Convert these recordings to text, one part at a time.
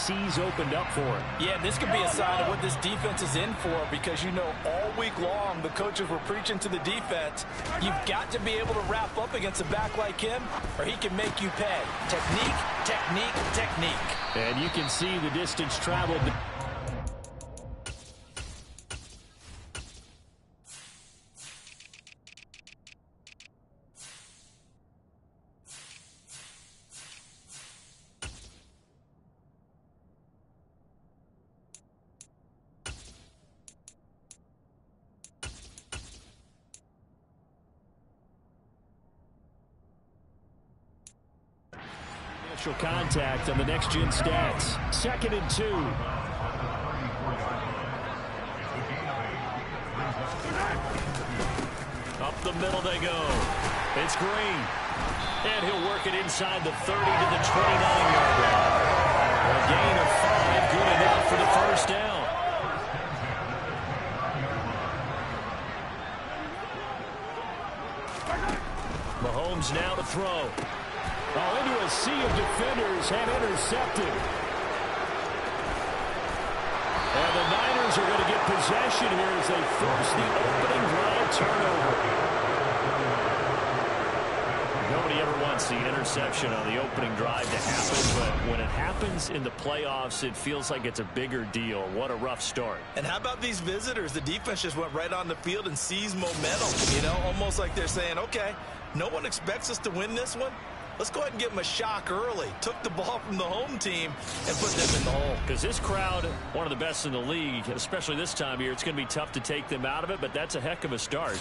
sees opened up for him. Yeah, this could be a sign of what this defense is in for, because you know all week long the coaches were preaching to the defense, you've got to be able to wrap up against a back like him or he can make you pay. Technique, technique, technique. And you can see the distance traveled. Contact on the next-gen stats. 2nd and 2. Up the middle they go. It's Green. And he'll work it inside the 30 to the 29-yard line. A gain of 5, good enough for the first down. Mahomes now to throw. Oh, into a sea of defenders and intercepted. And the Niners are going to get possession here as they force the opening drive turnover. Nobody ever wants the interception on the opening drive to happen, but when it happens in the playoffs, it feels like it's a bigger deal. What a rough start. And how about these visitors? The defense just went right on the field and seized momentum, you know, almost like they're saying, okay, no one expects us to win this one. Let's go ahead and give them a shock early. Took the ball from the home team and put them in the hole. Because this crowd, one of the best in the league, especially this time of year, it's going to be tough to take them out of it, but that's a heck of a start.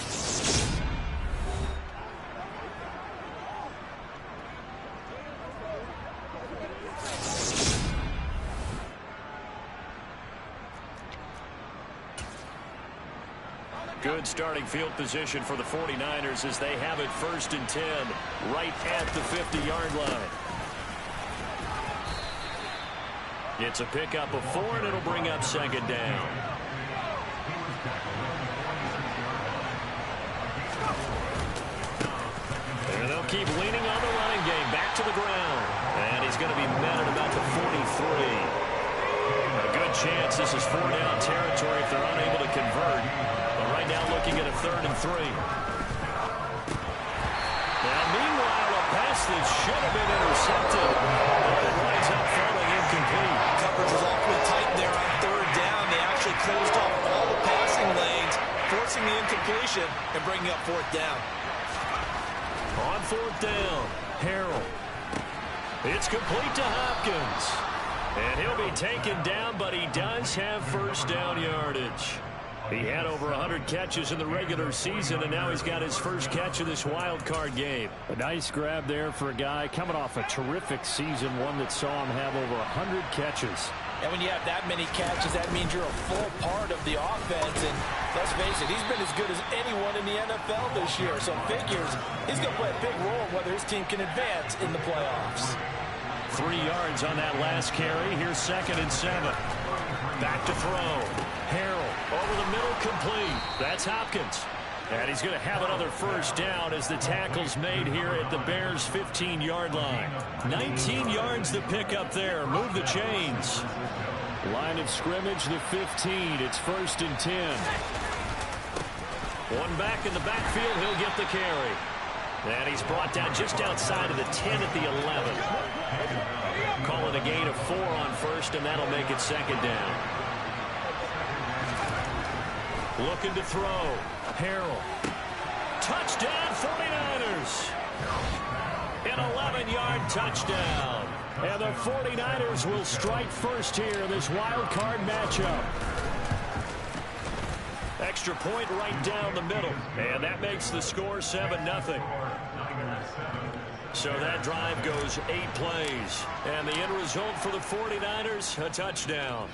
Good starting field position for the 49ers as they have it 1st and 10 right at the 50-yard line. It's a pickup of 4, and it'll bring up 2nd down. And they'll keep leaning on the running game. Back to the ground. And he's going to be met at about the 43. A good chance this is 4-down territory if they're unable to convert. Now looking at a 3rd and 3. Now, meanwhile, a pass that should have been intercepted. It winds up falling incomplete. Coverage was awfully tight there on 3rd down. They actually closed off all the passing lanes, forcing the incompletion and bringing up 4th down. On 4th down, Harrell. It's complete to Hopkins. And he'll be taken down, but he does have 1st down yardage. He had over 100 catches in the regular season, and now he's got his first catch of this wild card game. A nice grab there for a guy coming off a terrific season, one that saw him have over 100 catches. And when you have that many catches, that means you're a full part of the offense. And let's face it, he's been as good as anyone in the NFL this year. So figures he's going to play a big role in whether his team can advance in the playoffs. 3 yards on that last carry. Here's 2nd and 7. Back to throw. Harrell over the middle, complete. That's Hopkins. And he's going to have another 1st down as the tackle's made here at the Bears' 15-yard line. 19 yards to pick up there. Move the chains. Line of scrimmage, the 15. It's 1st and 10. One back in the backfield. He'll get the carry. And he's brought down just outside of the 10 at the 11. Call it a gain of 4 on 1st, and that'll make it 2nd down. Looking to throw. Harrell. Touchdown, 49ers. An 11-yard touchdown. And the 49ers will strike first here in this wild card matchup. Extra point right down the middle. And that makes the score 7-0. So that drive goes 8 plays. And the end result for the 49ers, a touchdown.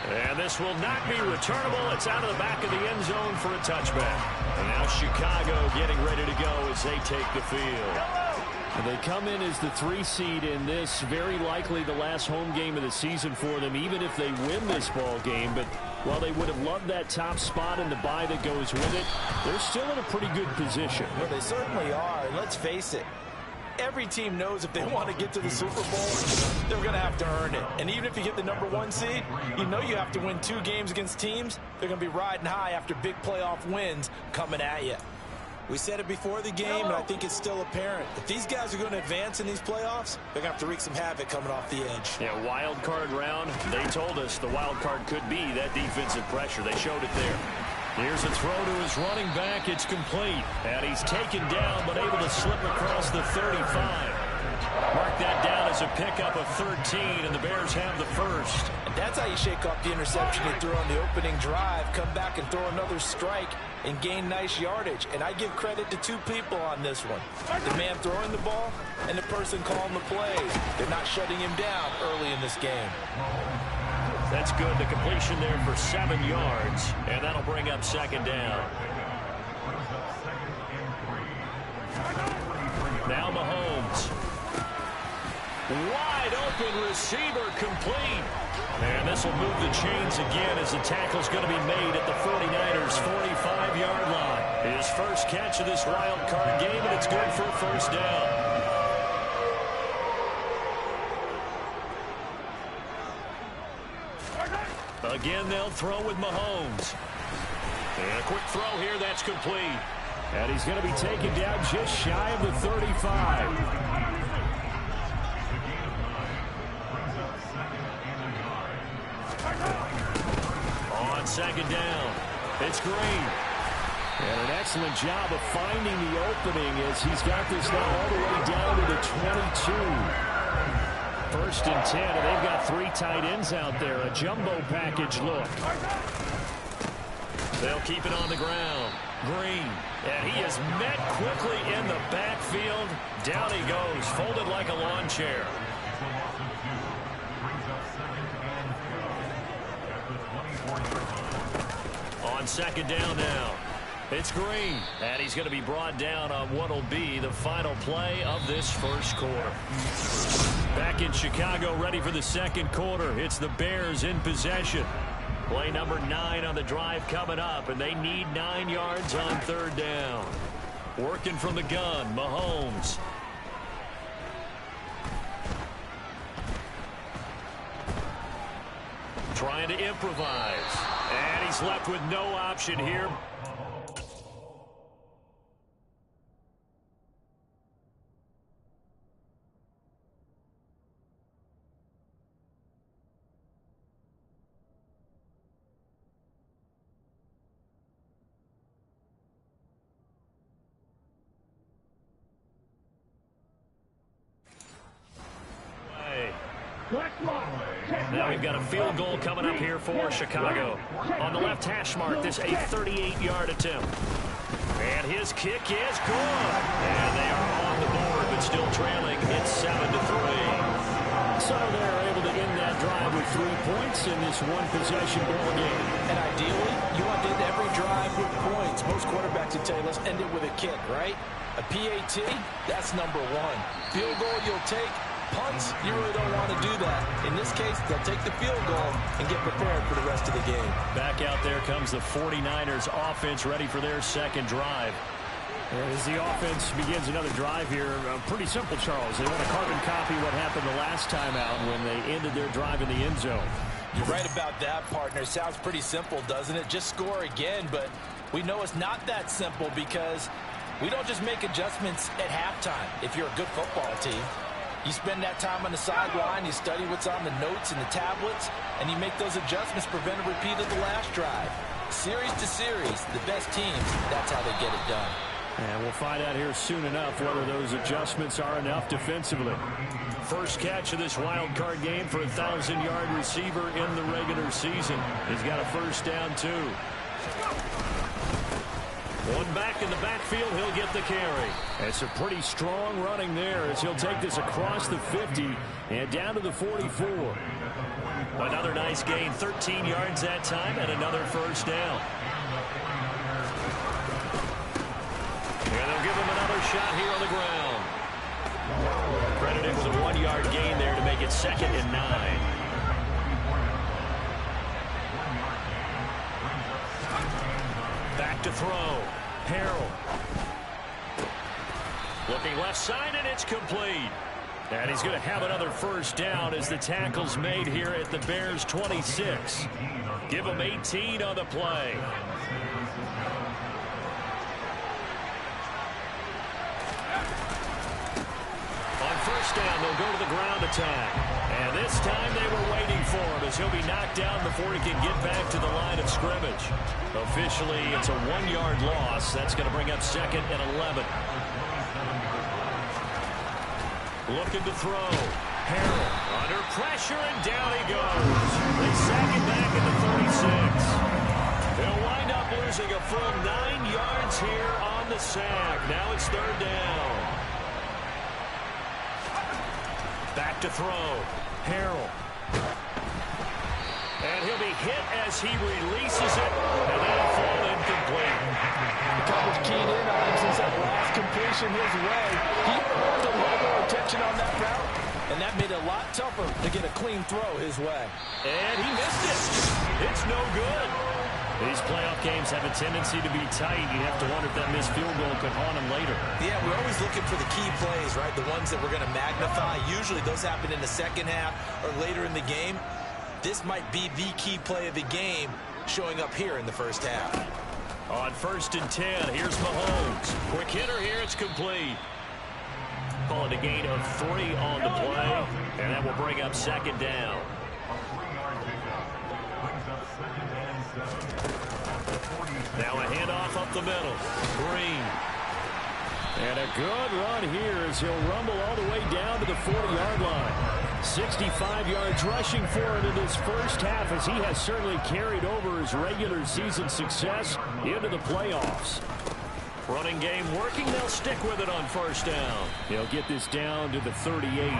And this will not be returnable. It's out of the back of the end zone for a touchback. And now Chicago getting ready to go as they take the field. And they come in as the 3 seed in this, very likely the last home game of the season for them, even if they win this ball game. But while they would have loved that top spot and the bye that goes with it, they're still in a pretty good position. Well, they certainly are. And let's face it, every team knows if they want to get to the Super Bowl, they're going to have to earn it. And even if you get the #1 seed, you know you have to win 2 games against teams. They're going to be riding high after big playoff wins coming at you. We said it before the game, and I think it's still apparent. If these guys are going to advance in these playoffs, they're going to have to wreak some havoc coming off the edge. Yeah, wild card round. They told us the wild card could be that defensive pressure. They showed it there. Here's a throw to his running back. It's complete. And he's taken down, but able to slip across the 35. Mark that down as a pickup of 13, and the Bears have the first. And that's how you shake off the interception you threw on the opening drive, come back and throw another strike and gain nice yardage. And I give credit to 2 people on this one. The man throwing the ball and the person calling the plays. They're not shutting him down early in this game. That's good. The completion there for 7 yards, and that'll bring up second down. Now Mahomes. Wide open receiver complete. And this will move the chains again as the tackle's going to be made at the 49ers' 45-yard line. His first catch of this wild card game, and it's good for a first down. Again, they'll throw with Mahomes. And a quick throw here, that's complete. And he's going to be taken down just shy of the 35. On second down, it's Green. And an excellent job of finding the opening as he's got this now all the way down to the 22. First and 10, and they've got 3 tight ends out there. A jumbo package look. They'll keep it on the ground. Green, and he is met quickly in the backfield. Down he goes, folded like a lawn chair. On second down now, it's Green, and he's going to be brought down on what will be the final play of this first quarter. Back in Chicago, ready for the second quarter. It's the Bears in possession. Play number 9 on the drive coming up, and they need 9 yards on third down. Working from the gun, Mahomes. Trying to improvise. And he's left with no option here. Now we've got a field goal coming up here for Chicago. On the left hash mark, this a 38-yard attempt. And his kick is good. And they are on the board, but still trailing. It's 7-3. So they're able to end that drive with 3 points in this one-possession ball game. And ideally, you want to end every drive with points. Most quarterbacks would tell you, let's end it with a kick, right? A PAT, that's number 1. Field goal you'll take. Punts, you really don't want to do that. In this case, they'll take the field goal and get prepared for the rest of the game. Back out there comes the 49ers offense ready for their second drive. As the offense begins another drive here, pretty simple, Charles. They want to carbon copy what happened the last time out when they ended their drive in the end zone. You're right about that, partner. Sounds pretty simple, doesn't it? Just score again, but we know it's not that simple because we don't just make adjustments at halftime if you're a good football team. You spend that time on the sideline, you study what's on the notes and the tablets, and you make those adjustments, prevent a repeat of the last drive. Series to series, the best teams, that's how they get it done. And we'll find out here soon enough whether those adjustments are enough defensively. First catch of this wild card game for a 1,000-yard receiver in the regular season. He's got a first down, too. One back in the backfield, he'll get the carry. It's a pretty strong running there as he'll take this across the 50 and down to the 44. Another nice gain, 13 yards that time, and another first down. And they'll give him another shot here on the ground. Credited with a 1-yard gain there to make it 2nd and 9. Back to throw. Harrell. Looking left side, and it's complete. And he's going to have another first down as the tackle's made here at the Bears' 26. Give him 18 on the play. On first down, they'll go to the ground attack. And this time they were waiting for him as he'll be knocked down before he can get back to the line of scrimmage. Officially, it's a 1-yard loss. That's going to bring up 2nd and 11. Looking to throw. Harrell under pressure, and down he goes. They sack it back at the 36. They'll wind up losing a full 9 yards here on the sack. Now it's 3rd down. Back to throw. Harrell. And he'll be hit as he releases it, and that'll fall incomplete. The coverage keyed in on him since that last completion his way. He earned a lot more attention on that route, and that made it a lot tougher to get a clean throw his way. And he missed it. It's no good. These playoff games have a tendency to be tight. You have to wonder if that missed field goal could haunt him later. Yeah, we're always looking for the key plays, right? The ones that we're going to magnify. Usually those happen in the second half or later in the game. This might be the key play of the game showing up here in the first half. On 1st and 10, here's Mahomes. Quick hitter here, it's complete. Call it a gain of 3 on the play, and that will bring up 2nd down. Now a handoff up the middle. Green. And a good run here as he'll rumble all the way down to the 40-yard line. 65 yards rushing for him in this first half as he has certainly carried over his regular season success into the playoffs. Running game working. They'll stick with it on 1st down. He'll get this down to the 38.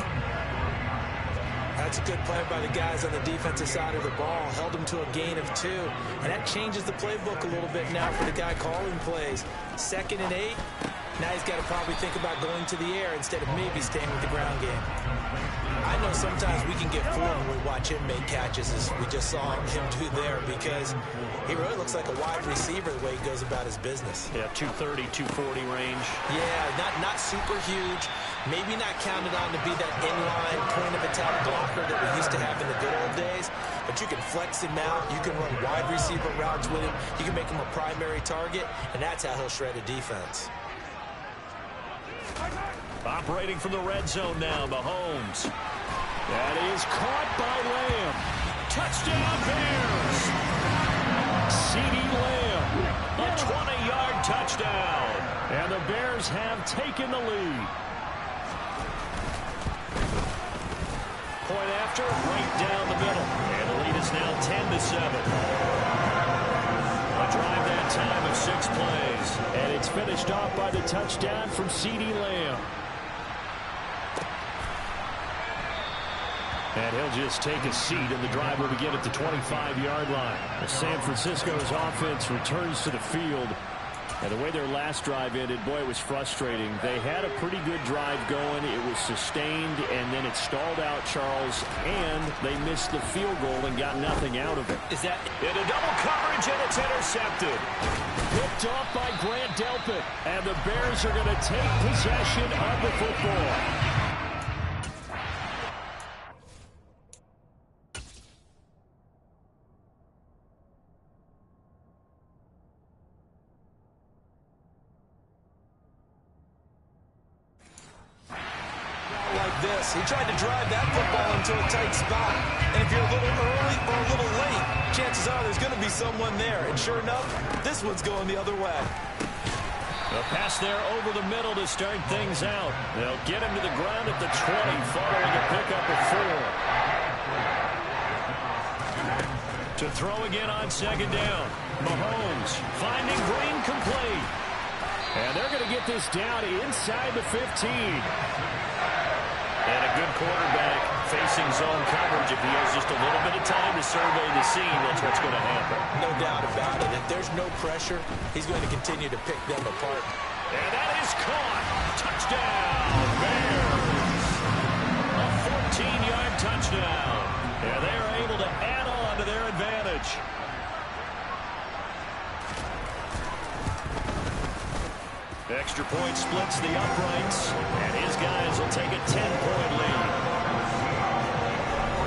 That's a good play by the guys on the defensive side of the ball. Held him to a gain of 2. And that changes the playbook a little bit now for the guy calling plays. 2nd and 8. Now he's got to probably think about going to the air instead of maybe staying with the ground game. I know sometimes we can get fooled when we watch him make catches, as we just saw him do there, because he really looks like a wide receiver the way he goes about his business. Yeah, 230, 240 range. Yeah, not super huge. Maybe not counted on to be that inline point-of-attack blocker that we used to have in the good old days, but you can flex him out. You can run wide receiver routes with him. You can make him a primary target, and that's how he'll shred a defense. Operating from the red zone now, Mahomes. That is caught by Lamb. Touchdown, Bears. CeeDee Lamb, a 20-yard touchdown. And the Bears have taken the lead. Point after, right down the middle. And the lead is now 10-7. A drive that time of 6 plays. And it's finished off by the touchdown from CeeDee Lamb. And he'll just take a seat, and the drive will begin at the 25-yard line. As San Francisco's offense returns to the field. And the way their last drive ended, boy, it was frustrating. They had a pretty good drive going. It was sustained, and then it stalled out, Charles, and they missed the field goal and got nothing out of it. Is that into double coverage, and it's intercepted. Picked off by Grant Delpit, and the Bears are going to take possession of the football. He tried to drive that football into a tight spot. And if you're a little early or a little late, chances are there's going to be someone there. And sure enough, this one's going the other way. A pass there over the middle to start things out. They'll get him to the ground at the 20 following a pickup of 4. To throw again on 2nd down. Mahomes finding Green complete. And they're going to get this down inside the 15. And a good quarterback facing zone coverage. If he has just a little bit of time to survey the scene, that's what's going to happen. No doubt about it. If there's no pressure, he's going to continue to pick them apart. And that is caught. Touchdown, Bears. A 14-yard touchdown. And they are able to add on to their advantage. extra point splits the uprights, and his guys will take a 10-point lead.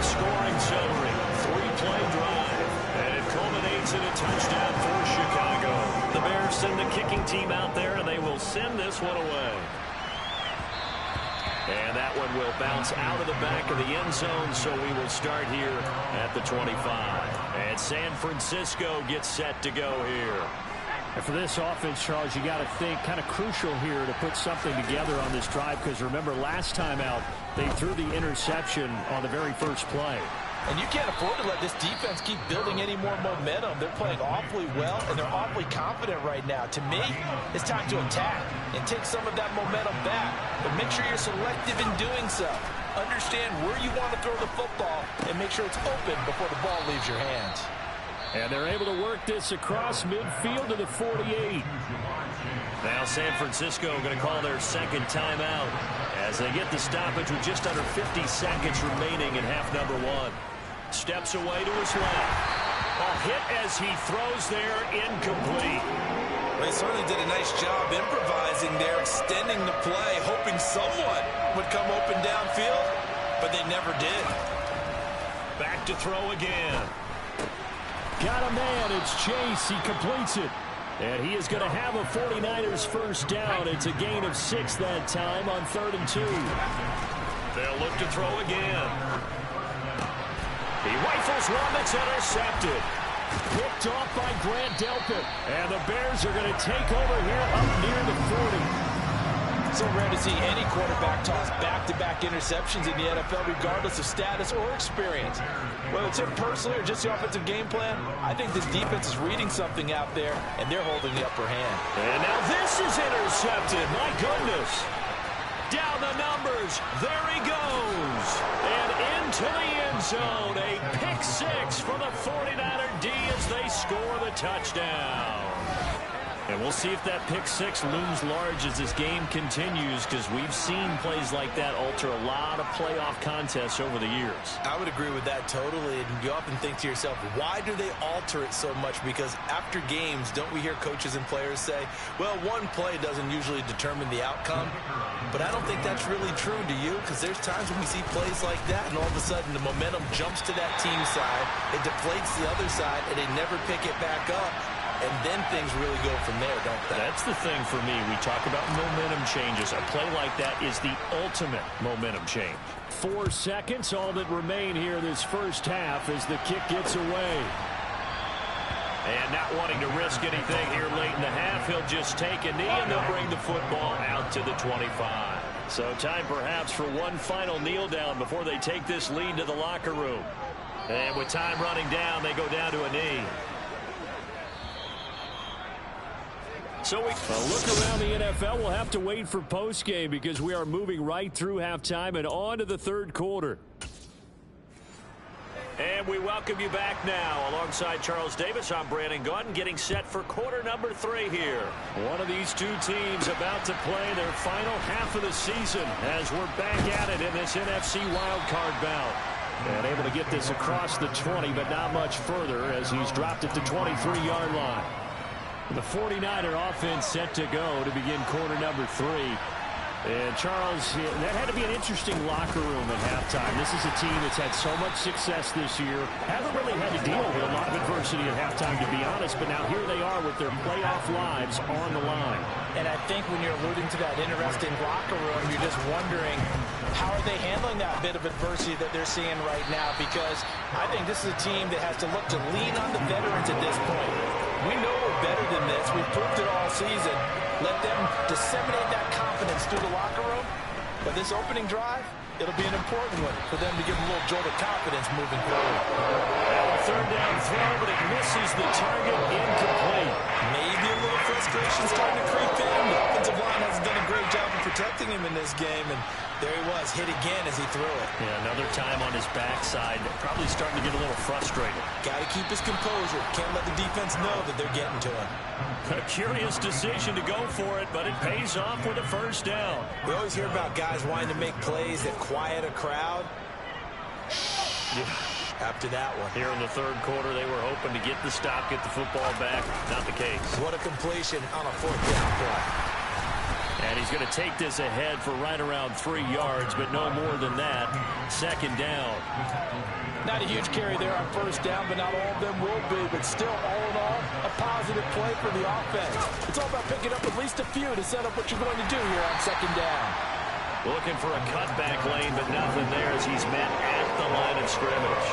Scoring summary, 3-play drive, and it culminates in a touchdown for Chicago. The Bears send the kicking team out there, and they will send this one away. And that one will bounce out of the back of the end zone, so we will start here at the 25. And San Francisco gets set to go here. And for this offense, Charles, you got to think kind of crucial here to put something together on this drive, because remember last time out they threw the interception on the very first play. And you can't afford to let this defense keep building any more momentum. They're playing awfully well, and they're awfully confident right now. To me, it's time to attack and take some of that momentum back. But make sure you're selective in doing so. Understand where you want to throw the football and make sure it's open before the ball leaves your hands. And they're able to work this across midfield to the 48. Now San Francisco going to call their second timeout as they get the stoppage with just under 50 seconds remaining in half number one. Steps away to his left. A hit as he throws there, incomplete. They certainly did a nice job improvising there, extending the play, hoping someone would come open downfield, but they never did. Back to throw again. Got a man, it's Chase, he completes it. And he is going to have a 49ers first down. It's a gain of 6 that time on 3rd and 2. They'll look to throw again. He rifles one that's intercepted. Picked off by Grant Delpit. And the Bears are going to take over here up near the 40. So rare to see any quarterback toss back-to-back interceptions in the NFL, regardless of status or experience. Whether it's him personally or just the offensive game plan, I think this defense is reading something out there, and they're holding the upper hand. And now this is intercepted. My goodness. Down the numbers. There he goes. And into the end zone. A pick 6 for the 49er D as they score the touchdown. And we'll see if that pick 6 looms large as this game continues, because we've seen plays like that alter a lot of playoff contests over the years. I would agree with that totally. And you often think to yourself, why do they alter it so much? Because after games, don't we hear coaches and players say, well, one play doesn't usually determine the outcome. But I don't think that's really true, do you? Because there's times when we see plays like that, and all of a sudden the momentum jumps to that team side, it deflates the other side, and they never pick it back up. And then things really go from there, don't they? That's the thing for me. We talk about momentum changes. A play like that is the ultimate momentum change. 4 seconds, all that remain here this first half as the kick gets away. And not wanting to risk anything here late in the half, he'll just take a knee and they'll bring the football out to the 25. So time perhaps for one final kneel down before they take this lead to the locker room. And with time running down, they go down to a knee. So a look around the NFL. We'll have to wait for postgame because we are moving right through halftime and on to the third quarter. And we welcome you back now. Alongside Charles Davis, I'm Brandon Gaudin, getting set for quarter number 3 here. One of these two teams about to play their final half of the season as we're back at it in this NFC wildcard bout. And able to get this across the 20, but not much further as he's dropped at the 23-yard line. The 49er offense set to go to begin quarter number 3. And Charles, that had to be an interesting locker room at halftime. This is a team that's had so much success this year. Haven't really had to deal with a lot of adversity at halftime, to be honest. But now here they are with their playoff lives on the line. And I think when you're alluding to that interesting locker room, you're just wondering, how are they handling that bit of adversity that they're seeing right now? Because I think this is a team that has to look to lean on the veterans at this point. We know we're better than this. We've proved it all season. Let them disseminate that confidence through the locker room. But this opening drive, it'll be an important one for them to give them a little jolt of confidence moving forward. Now a third down throw, but it misses the target, incomplete. Maybe a little frustration starting to creep in. The offensive line hasn't done a great job of protecting him in this game, and there he was, hit again as he threw it. Yeah, another time on his backside, probably starting to get a little frustrated. Got to keep his composure. Can't let the defense know that they're getting to him. A curious decision to go for it, but it pays off with a first down. We always hear about guys wanting to make plays that quiet a crowd. Yeah. After that one. Here in the third quarter, they were hoping to get the stop, get the football back. Not the case. What a completion on a 4th down play. And he's going to take this ahead for right around 3 yards, but no more than that. Second down. Not a huge carry there on first down, but not all of them will be. But still, all in all, a positive play for the offense. It's all about picking up at least a few to set up what you're going to do here on second down. Looking for a cutback lane, but nothing there as he's met at the line of scrimmage.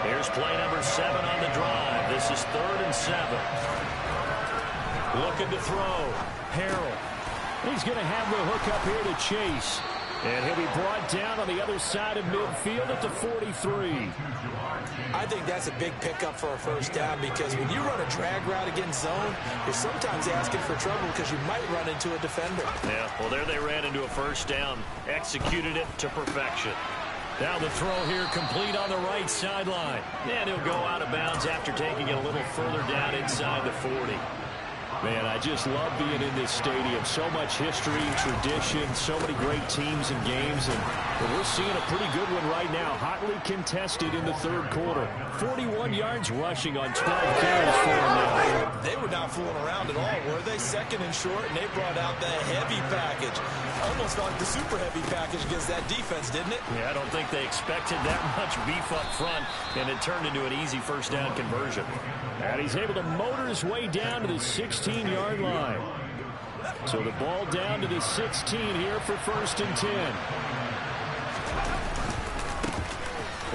Here's play number 7 on the drive. This is 3rd and 7. Looking to throw. Harrell. He's going to have the hook up here to Chase. And he'll be brought down on the other side of midfield at the 43. I think that's a big pickup for a first down because when you run a drag route against zone, you're sometimes asking for trouble because you might run into a defender. Yeah, well, there they ran into a first down. Executed it to perfection. Now the throw here complete on the right sideline. And he'll go out of bounds after taking it a little further down inside the 40. Man, I just love being in this stadium. So much history, tradition, so many great teams and games. And we're seeing a pretty good one right now. Hotly contested in the third quarter. 41 yards rushing on 12 carries for him now. They were not fooling around at all, were they? Second and short, and they brought out the heavy package. Almost like the super heavy package against that defense, didn't it? Yeah, I don't think they expected that much beef up front, and it turned into an easy first down conversion. And he's able to motor his way down to the 16-yard line. So the ball down to the 16 here for 1st and 10.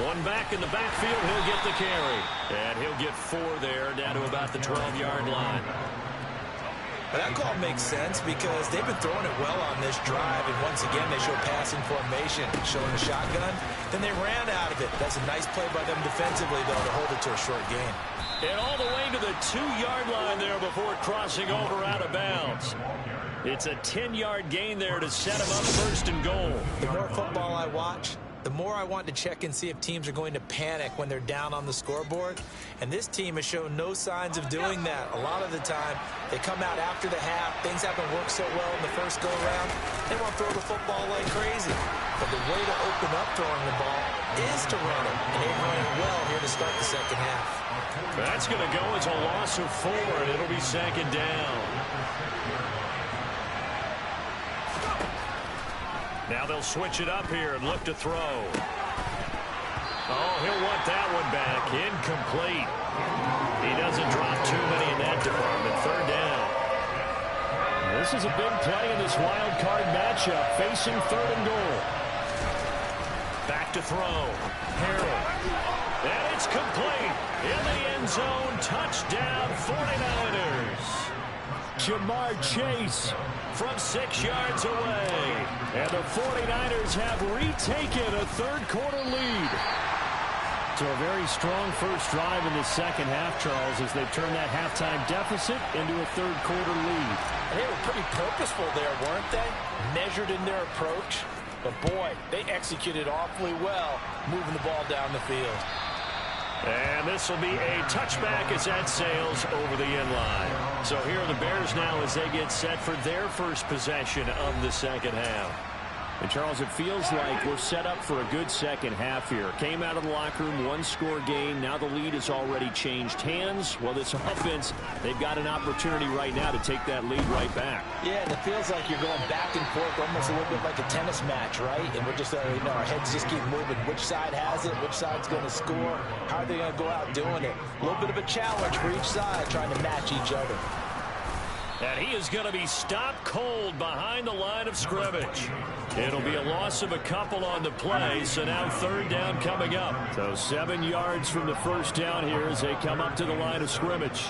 One back in the backfield, he'll get the carry. And he'll get 4 there, down to about the 12-yard line. But that call makes sense because they've been throwing it well on this drive, and once again they show passing formation, showing the shotgun. Then they ran out of it. That's a nice play by them defensively, though, to hold it to a short gain. And all the way to the 2-yard line there before crossing over out of bounds. It's a 10-yard gain there to set him up 1st and goal. The more football I watch, the more I want to check and see if teams are going to panic when they're down on the scoreboard. And this team has shown no signs of doing that. A lot of the time, they come out after the half. Things haven't worked so well in the first go-around. They want to throw the football like crazy. But the way to open up throwing the ball is to run it. And they're running well here to start the second half. That's going to go as a loss of 4, and it'll be second down. Now they'll switch it up here and look to throw. Oh, he'll want that one back. Incomplete. He doesn't drop too many in that department. 3rd down. This is a big play in this wild card matchup, facing 3rd and goal. Back to throw. Harrell. And it's complete. In the end zone. Touchdown, 49ers. Jamar Chase from 6 yards away. And the 49ers have retaken a third-quarter lead. So a very strong first drive in the second half, Charles, as they've turned that halftime deficit into a third-quarter lead. And they were pretty purposeful there, weren't they? Measured in their approach. But, boy, they executed awfully well moving the ball down the field. And this will be a touchback as that sails over the end line. So here are the Bears now as they get set for their first possession of the second half. And, Charles, it feels like we're set up for a good second half here. Came out of the locker room, 1-score game. Now the lead has already changed hands. Well, this offense, they've got an opportunity right now to take that lead right back. Yeah, and it feels like you're going back and forth, almost a little bit like a tennis match, right? And we're just, our heads just keep moving. Which side has it? Which side's going to score? How are they going to go out doing it? A little bit of a challenge for each side, trying to match each other. And he is going to be stopped cold behind the line of scrimmage. It'll be a loss of a couple on the play, so now 3rd down coming up. So 7 yards from the first down here as they come up to the line of scrimmage.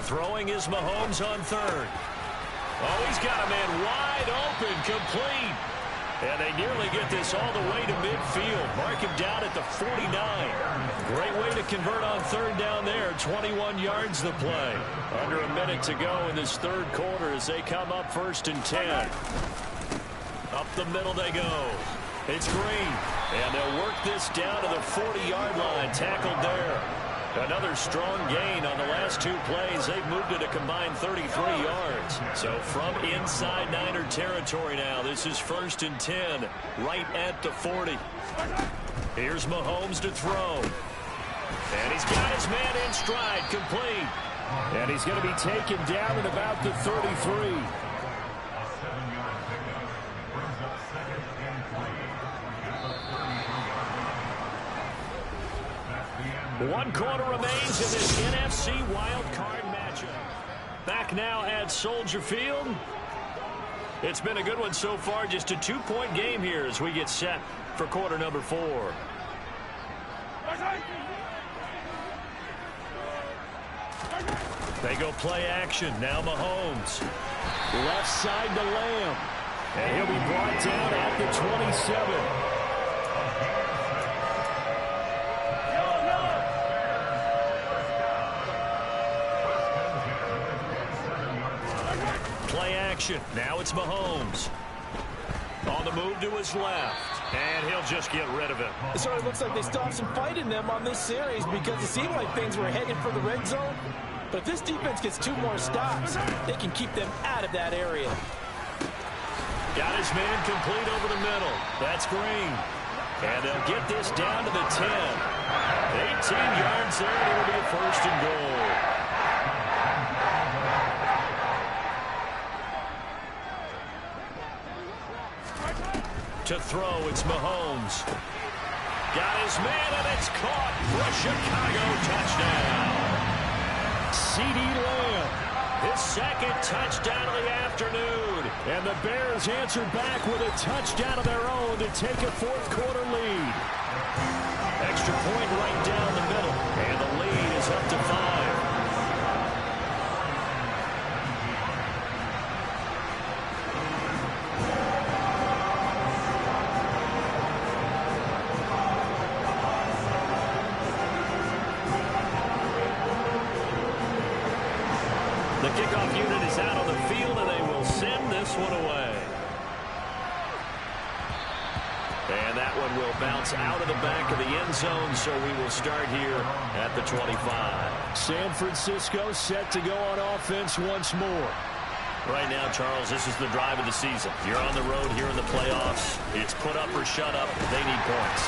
Throwing is Mahomes on 3rd. Oh, he's got a man wide open, complete. And they nearly get this all the way to midfield. Mark him down at the 49. Great way to convert on 3rd down there. 21 yards the play. Under a minute to go in this third quarter as they come up 1st and 10. Up the middle they go. It's Green. And they'll work this down to the 40-yard line. Tackled there. Another strong gain on the last 2 plays. They've moved it a combined 33 yards. So from inside Niner territory now, this is 1st and 10, right at the 40. Here's Mahomes to throw. And he's got his man in stride, complete. And he's going to be taken down at about the 33. 1 quarter remains in this NFC wild card matchup. Back now at Soldier Field. It's been a good one so far. Just a 2-point game here as we get set for quarter number 4. They go play action. Now Mahomes. Left side to Lamb. And he'll be brought down at the 27. Play action. Now it's Mahomes. On the move to his left. And he'll just get rid of it. It certainly looks like they still have some fight in them on this series because it seemed like things were headed for the red zone. But if this defense gets 2 more stops, they can keep them out of that area. Got his man complete over the middle. That's Green. And they'll get this down to the 10. 18 yards there, and it'll be a 1st and goal. To throw, it's Mahomes. Got his man, and it's caught for a Chicago touchdown. CeeDee Lamb. His 2nd touchdown of the afternoon. And the Bears answer back with a touchdown of their own to take a 4th quarter lead. Extra point right down the middle. And the lead is up to 5. The kickoff unit is out on the field, and they will send this one away. And that one will bounce out of the back of the end zone, so we will start here at the 25. San Francisco set to go on offense once more. Right now, Charles, this is the drive of the season. You're on the road here in the playoffs. It's put up or shut up. They need points.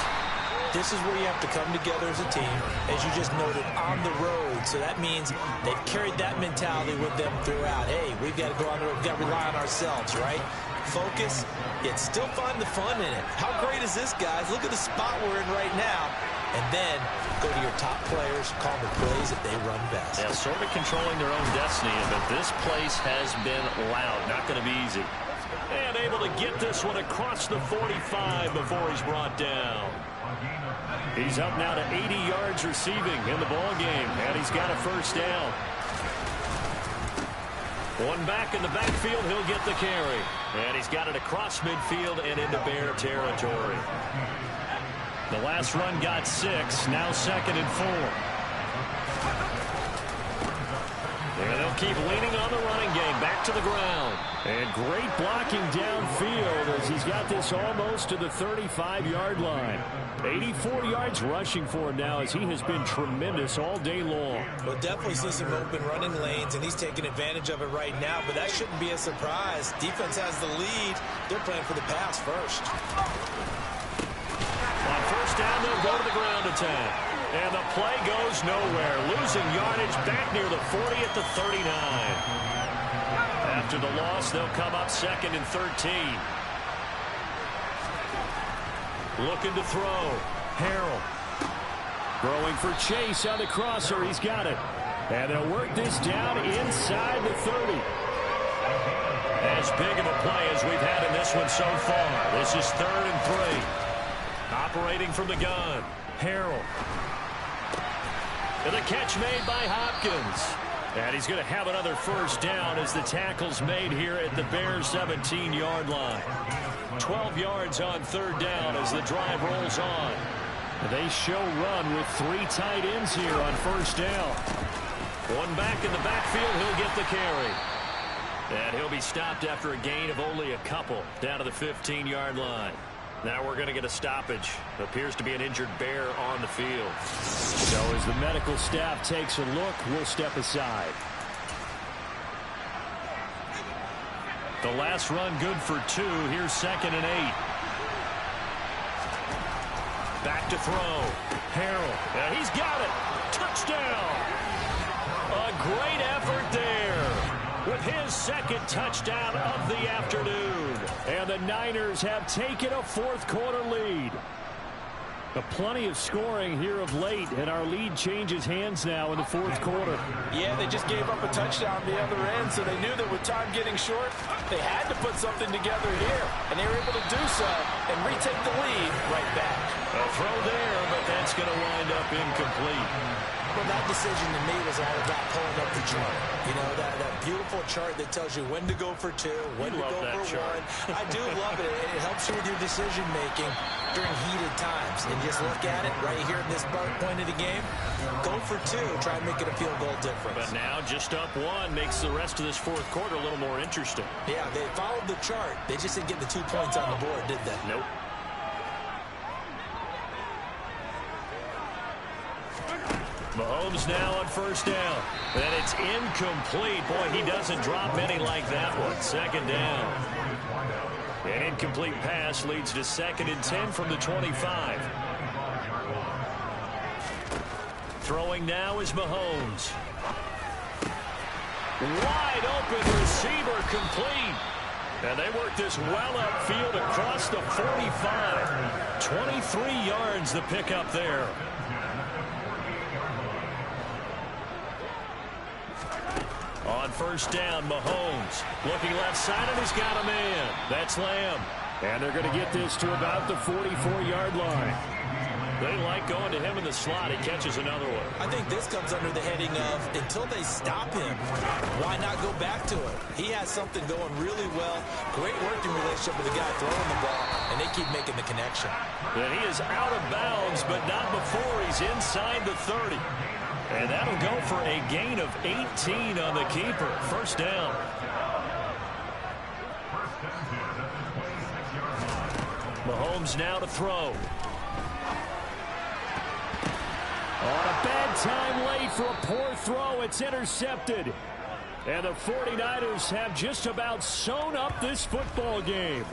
This is where you have to come together as a team, as you just noted, on the road. So that means they've carried that mentality with them throughout. Hey, we've got to go on the road. We've got to rely on ourselves, right? Focus, yet still find the fun in it. How great is this, guys? Look at the spot we're in right now. And then go to your top players, call the plays that they run best. Yeah, sort of controlling their own destiny, but this place has been loud. Not going to be easy. And able to get this one across the 45 before he's brought down. He's up now to 80 yards receiving in the ball game, and he's got a 1st down. One back in the backfield, he'll get the carry. And he's got it across midfield and into Bear territory. The last run got 6, now 2nd and 4. And they'll keep leaning on the running game, back to the ground. And great blocking downfield as he's got this almost to the 35-yard line. 84 yards rushing for him now as he has been tremendous all day long. We'll definitely see some open running lanes, and he's taking advantage of it right now, but that shouldn't be a surprise. Defense has the lead. They're playing for the pass first. On 1st down, they'll go to the ground attack. And the play goes nowhere. Losing yardage back near the 40 at the 39. After the loss, they'll come up 2nd and 13. Looking to throw. Harrell. Throwing for Chase on the crosser. He's got it. And they'll work this down inside the 30. As big of a play as we've had in this one so far. This is 3rd and 3. Operating from the gun. Harrell. And the catch made by Hopkins. And he's going to have another 1st down as the tackle's made here at the Bears' 17-yard line. 12 yards on 3rd down as the drive rolls on. They show run with 3 tight ends here on 1st down. One back in the backfield, he'll get the carry. And he'll be stopped after a gain of only a couple down to the 15-yard line. Now we're going to get a stoppage. Appears to be an injured Bear on the field. So as the medical staff takes a look, we'll step aside. The last run good for 2. Here's 2nd and 8. Back to throw. Harrell. And he's got it. Touchdown. A great effort there with his 2nd touchdown of the afternoon. And the Niners have taken a 4th quarter lead. Plenty of scoring here of late, and our lead changes hands now in the fourth quarter. Yeah, they just gave up a touchdown the other end, so they knew that with time getting short, they had to put something together here, and they were able to do so and retake the lead right back. A throw there, but that's going to wind up incomplete. Well, that decision to me was all about pulling up the chart. You know, that beautiful chart that tells you when to go for two, when to go for one. I do love it. It helps you with your decision-making during heated times. And just look at it right here at this point of the game. Go for two. Try and make it a field goal difference. But now just up one makes the rest of this fourth quarter a little more interesting. Yeah, they followed the chart. They just didn't get the 2 points on the board, did they? Nope. Mahomes now on first down. And it's incomplete. Boy, he doesn't drop many like that one. Second down. An incomplete pass leads to 2nd and 10 from the 25. Throwing now is Mahomes. Wide open receiver complete. And they work this well upfield across the 45. 23 yards the pickup there. On first down, Mahomes looking left side, and he's got a man. That's Lamb. And they're going to get this to about the 44-yard line. They like going to him in the slot. He catches another one. I think this comes under the heading of until they stop him, why not go back to it? He has something going really well. Great working relationship with the guy throwing the ball, and they keep making the connection. And he is out of bounds, but not before he's inside the 30. And that'll go for a gain of 18 on the keeper. First down. Mahomes now to throw. On a bad time late for a poor throw. It's intercepted. And the 49ers have just about sewn up this football game.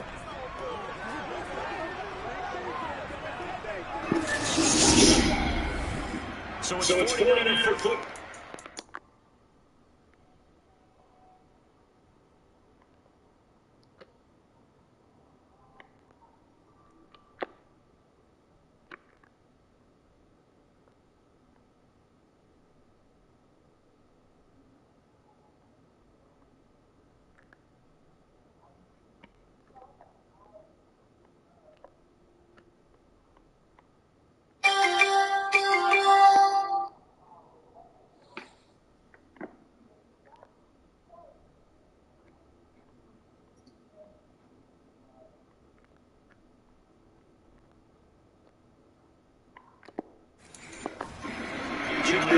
So it's 49 for foot.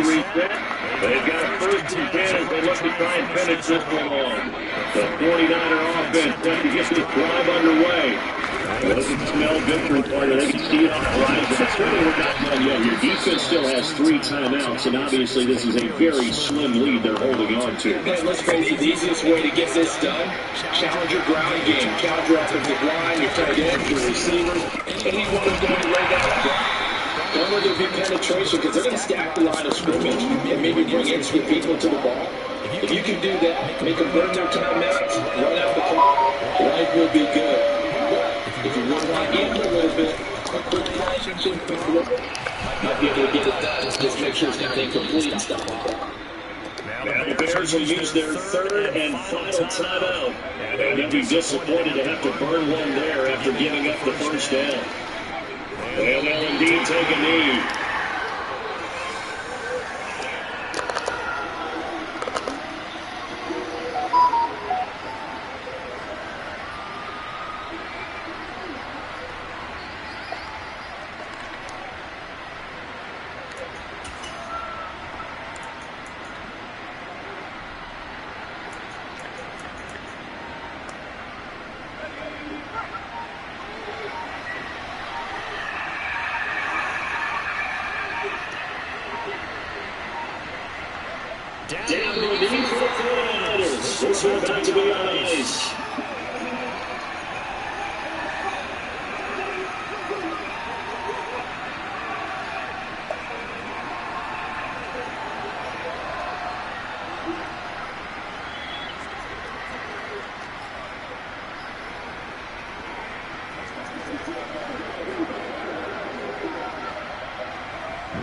They've got a first and 10 as they look to try and finish this one off. The 49er offense trying to get this drive underway. It doesn't smell good for them. They can see it on the horizon. Certainly we're not done yet. Your defense still has 3 timeouts, and obviously this is a very slim lead they're holding on to. Man, let's face it, the easiest way to get this done, challenge your ground game. Challenge your offensive line, your tight end, your receivers, anyone who's going to lay down the ground. Don't let there be penetration because they're going to stack the line of scrimmage and maybe bring extra people to the ball. If you can do that, make them burn their timeouts, run out the clock, life will be good. But if you really want to gamble a little bit, a quick might be able to get it done. Just make sure it's not incomplete and stop the clock. Now the Bears will use their third and final timeout. And they'll be disappointed to have to burn one there after giving up the first down. And they'll indeed take a knee. Down to the knee for the 49ers. This one back to be on ice.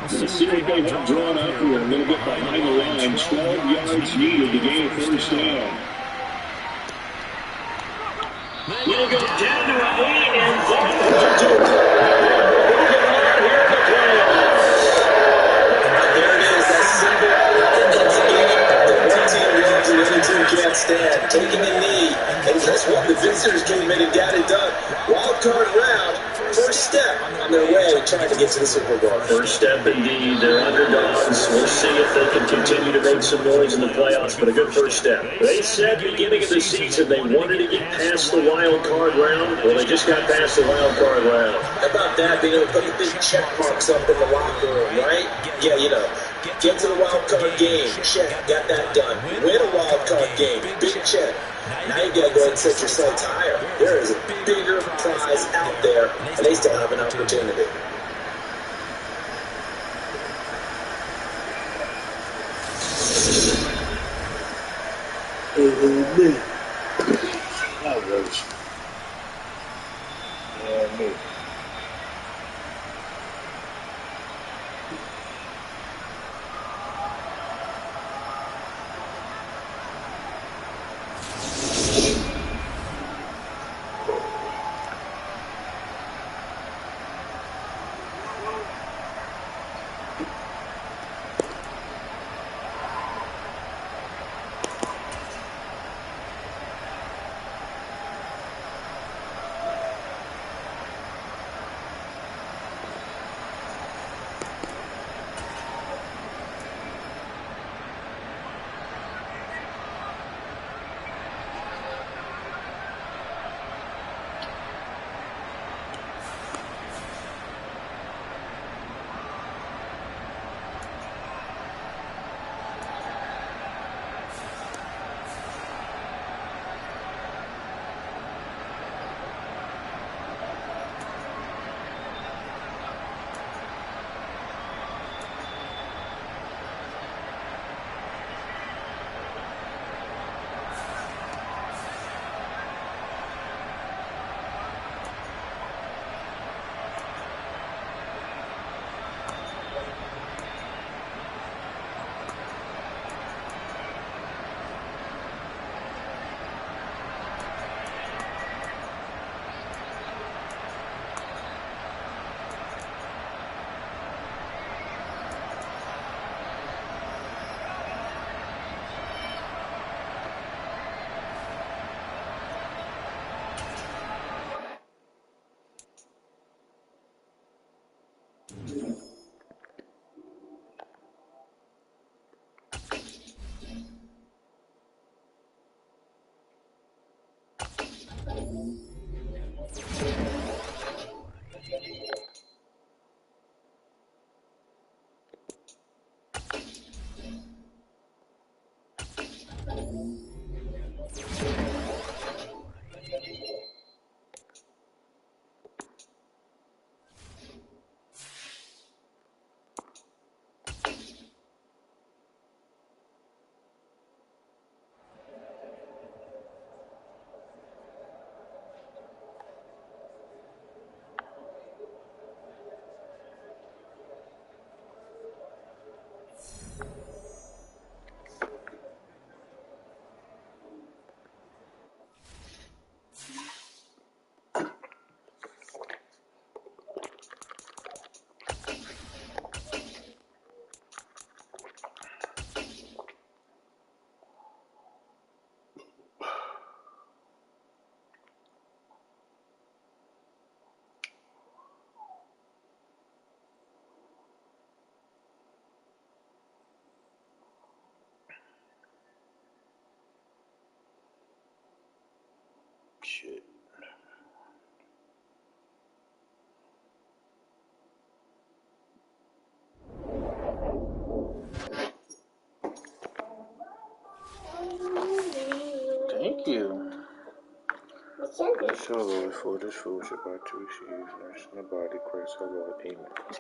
Let's see what they have drawn up here. A little bit behind the line. 12 yards needed to gain first down. Will go down to a knee, and Dolphins are doing it. Moving on here in the playoffs. There it is, that single offensive game that one team wants and the other team can't stand. Taking a knee, and guess what? The visitors came in and got it done. Wild card round, first step on their way trying to get to the Super Bowl. First step indeed. They're underdogs. We'll see if they can continue to make some noise in the playoffs, but a good first step. They said beginning of the season they wanted to get past the wild card round. Well, they just got past the wild card round. How about that, being able to put the big check marks up in the locker room, right? Yeah, you know, get to the wild card game, check, got that done. Win a wild card game, big check. Now you gotta go ahead and set your sights higher. There is a bigger prize out there, and they still have an opportunity. Shit. Thank you. Let's show for this food should buy 2 shoes. There's nobody Christ hello payment.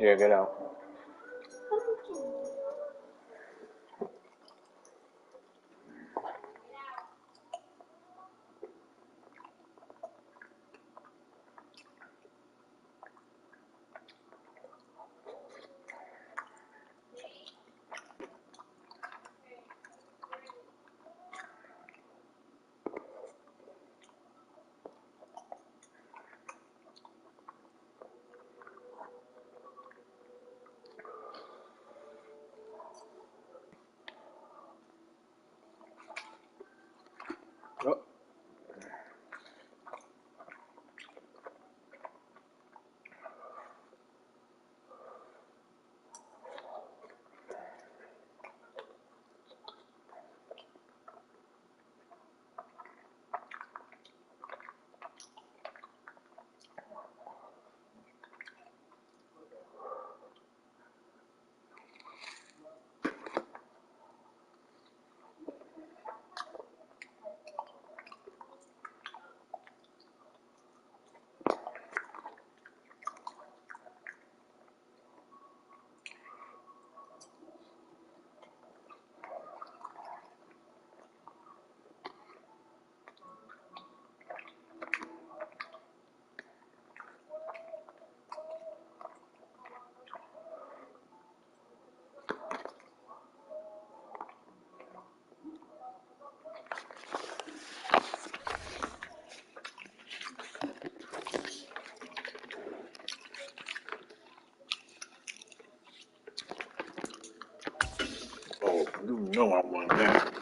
Here, get out. Oh. Oh, you know I want that.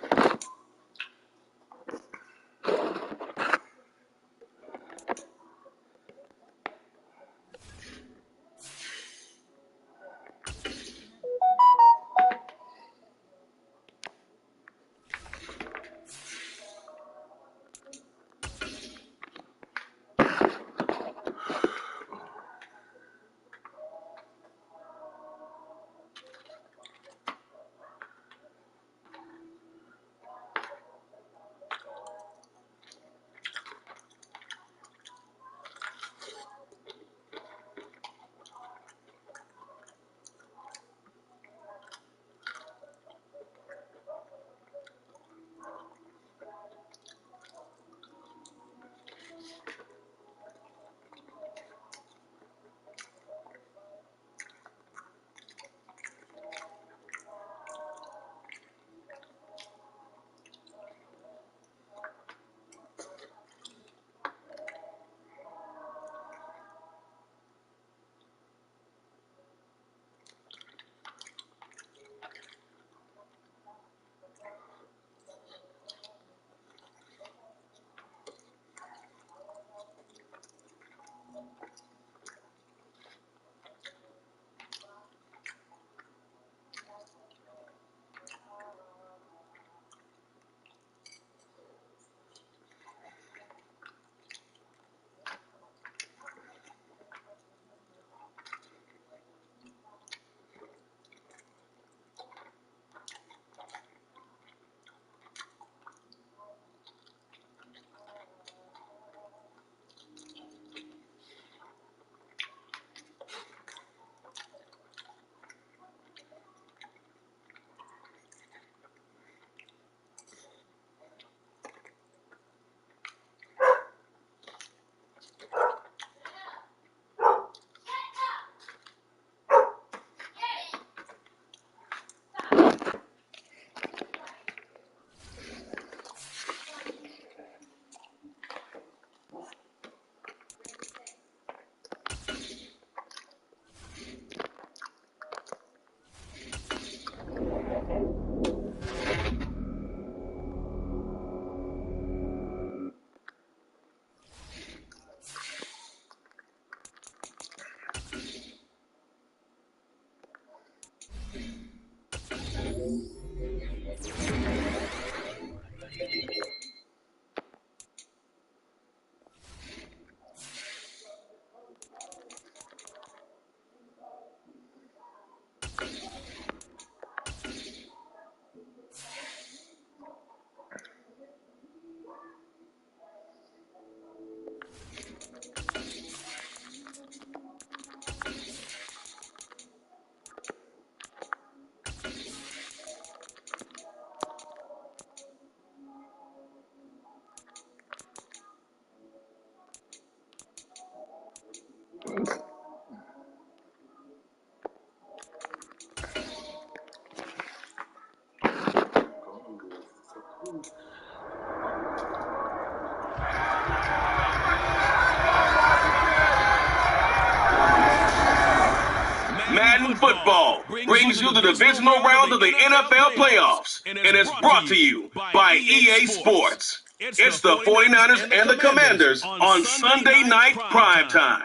football brings you the divisional round of the NFL playoffs and is brought to you by EA Sports. It's the 49ers and the Commanders on Sunday Night Primetime.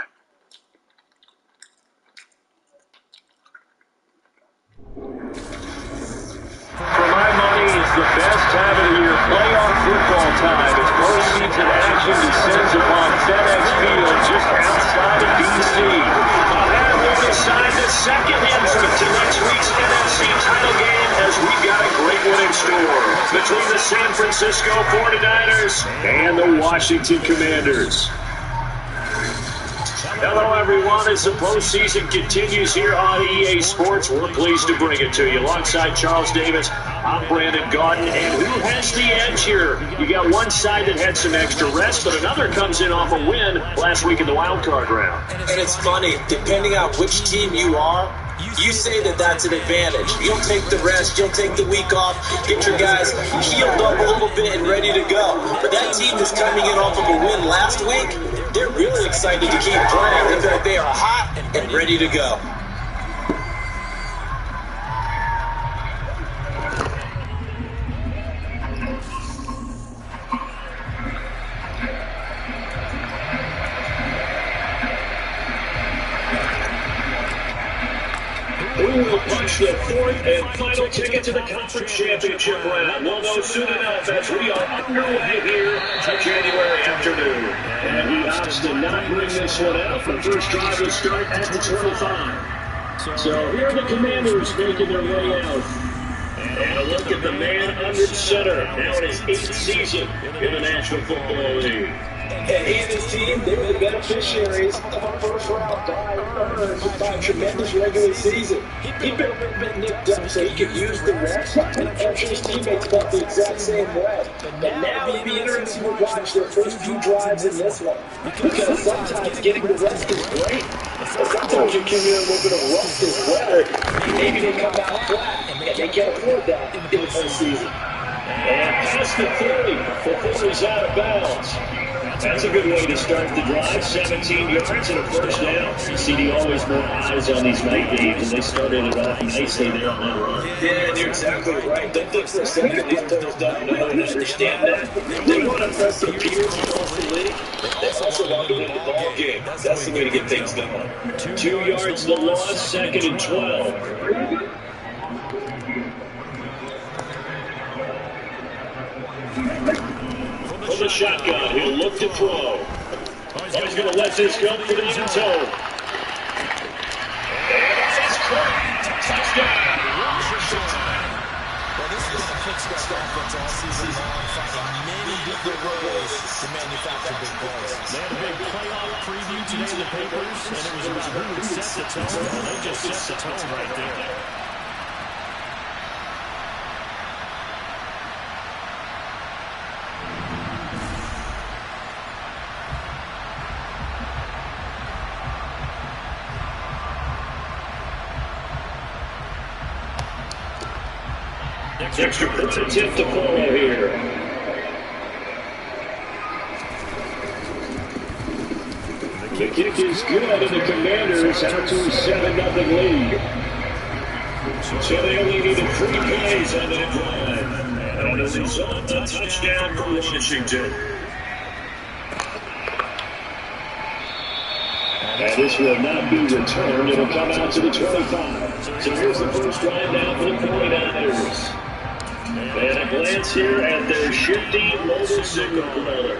For my money, it's the best time of the year. Playoff football time as postseason action descends upon FedEx Field just outside of D.C. And we'll decide the second entrant to next week's NFC title game as we've got a great one in store between the San Francisco 49ers and the Washington Commanders. Hello, everyone. As the postseason continues here on EA Sports, we're pleased to bring it to you. Alongside Charles Davis, I'm Brandon Gaudin. And who has the edge here? You got one side that had some extra rest, but another comes in off a win last week in the wild card round. And it's funny, depending on which team you are, you say that that's an advantage. You'll take the rest, you'll take the week off, get your guys healed up a little bit and ready to go. But that team is coming in off of a win last week. They're really excited to keep playing. They feel like they are hot and ready to go. Who will punch the fourth and final ticket to the conference championship round? We'll know soon enough as we are underway here on January afternoon. And he opts to not bring this one out. The first drive will start at the 25. So here are the Commanders making their way out. And a look at the man under center, now in his 8th season in the National Football League. And he and his team, they were the beneficiaries of a first-round bye earned by a tremendous regular season. He'd been a little bit nicked up so he could use the rest, and I'm sure his teammates felt the exact same way. And now it'll be interesting to watch their first few drives in this one, because sometimes getting the rest is great, but sometimes you can get a little bit of rust as well. Maybe they come out flat, and they can't afford that in the postseason. And past the 30 before he's out of bounds. That's a good way to start the drive. 17 yards and a first down. CD always more eyes on these night games, and they started it off nicely there on that run. Yeah, you're exactly right. Don't think for a second these players don't know and understand that. They want to press their peers across the league. They also want to win the ball game. That's the way to get things going. 2 yards the loss, 2nd and 12. From the shotgun, he'll look to throw. Oh, he's going to let this go for the end zone. And it's caught. Touchdown. Well, this is a Pittsburgh offense all season long, finding many different ways to manufacture big plays. They had a big playoff preview today in the papers, and it was about who would set the tone. Well, they just set the tone right there. Extra point attempt to follow here. The kick is good, and the Commanders out to a 7-0 lead. So they only needed 3 plays on that drive. And as a result, a touchdown for Washington. And this will not be returned. It'll come out to the 25. So here's the first drive now for the 49ers. And a glance here at their shifty mobile signal promoter.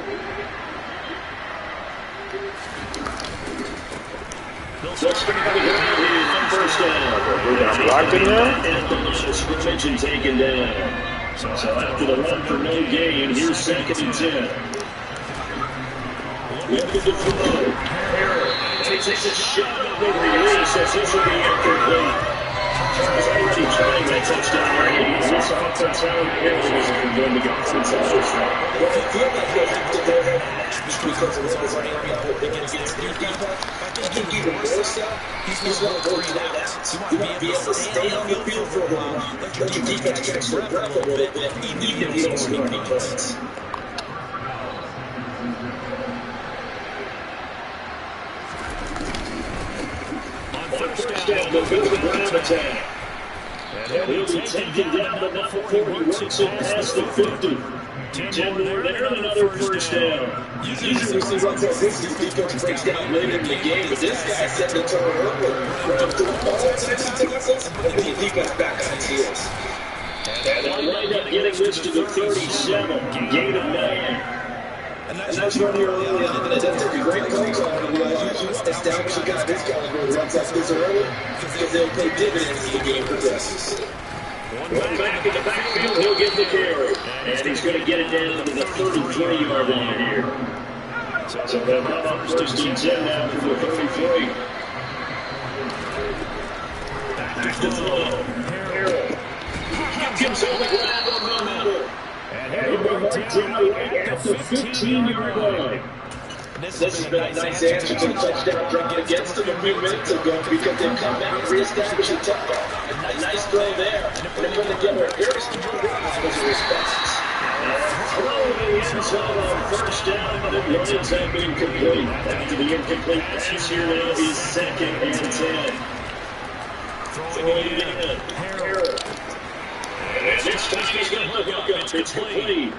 Let's start the drive here on first down. We got blocked in there? And scrimmage and taken down. So after the run for no gain, here's 2nd and 10. Looking to throw. Harrell takes a shot of the release as this will be incomplete. He's already trying that touchdown already. This offense out here is going to get some success. Well, I feel like they have to go ahead because of what was on against the defense. I think even more so, he's going to go to that out. You want to be able to stay on the field for a while, let your defense catch their breath a little bit, even if you don't score any points. On first down, on the middle ground attack. And he'll be taken down before he works it past the 50. 10 more there and another first down. Usually we see what this defense breaks down later in the game, but this guy set the tone early. Ran through all types of tackles, and then the defense back on its heels. And they'll wind up getting this to the 37. Gain of 9. And that's run here early on, and that's a great play call to establish a guy this caliber who runs like this early, because they'll pay dividends as the game progresses. One back in the backfield, he'll get the carry. And he's going to get it down to the 33-yard line here. So they'll come up first and 10 now from the 33. Back to throw. Harrell. Hopkins on the ground on the middle. And he'll be marked down right at the 15-yard line. This has been a nice answer to the touchdown drive against them a few minutes ago, because they've come back and reestablished a tempo. A nice throw there. And they put together a very strong drive as a response. Throwing the end zone on first down, but the runs have been complete. After the incomplete pass, here now is 2nd and 10. Throwing it in. Harrell. And this time he's going to look up. It's complete. 9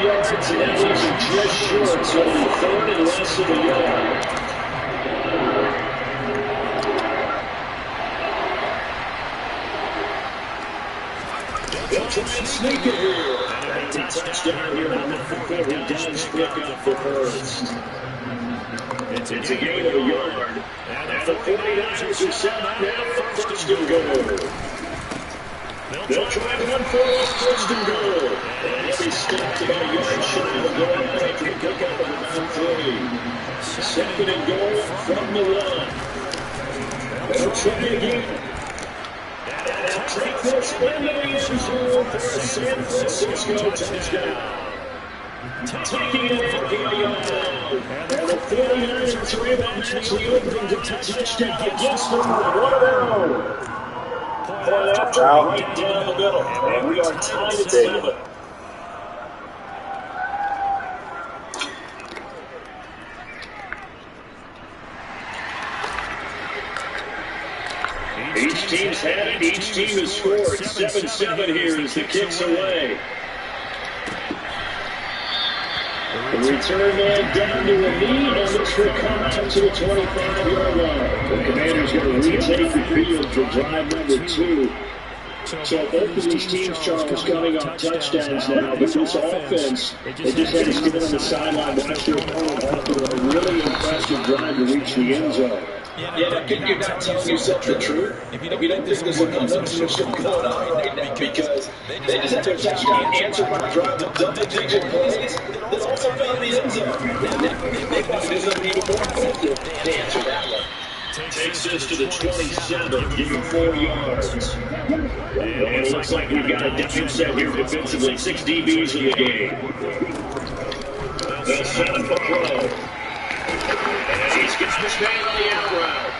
yards, and that leaves him just short. So 3rd and less of a yard. They'll try and sneak it here. And a touchdown here on the football. He does pick up the first. It's a gain of a yard. And the 49ers are set up now for first and goal. They'll try to run for it, first and goal. And every step about a yard shy of going out after a pick up of about 3. 2nd and goal from the 1. They'll try again. And take this into the end zone for a San Francisco touchdown. Taking it out here, and the 49ers are able to match the opening to touchdown against them with one of their own. Point after right down the middle, and we are tied at 7. Each team's had it, each team has scored. 7-7 here as the kick's away. The return man down to a knee, and this will come out to the 25-yard line. The Commanders going to retake the field for drive number 2. So both of these teams, Charles, coming off touchdowns now, but this offense, they just had to stand on the sideline, watch their opponent after a really impressive drive to reach the end zone. Yeah, but you're not telling yourself the truth. If you don't think there's a connection going on right now, because they just had their touchdown answered by a drive of double-digit plays that also found the end zone. They thought it was going to be even more effective to answer that one. Takes this to the 27, giving 4 yards. And it looks like we've got a different set here defensively. 6 DBs in the game. They'll set up a throw. And he's got his man on the out route.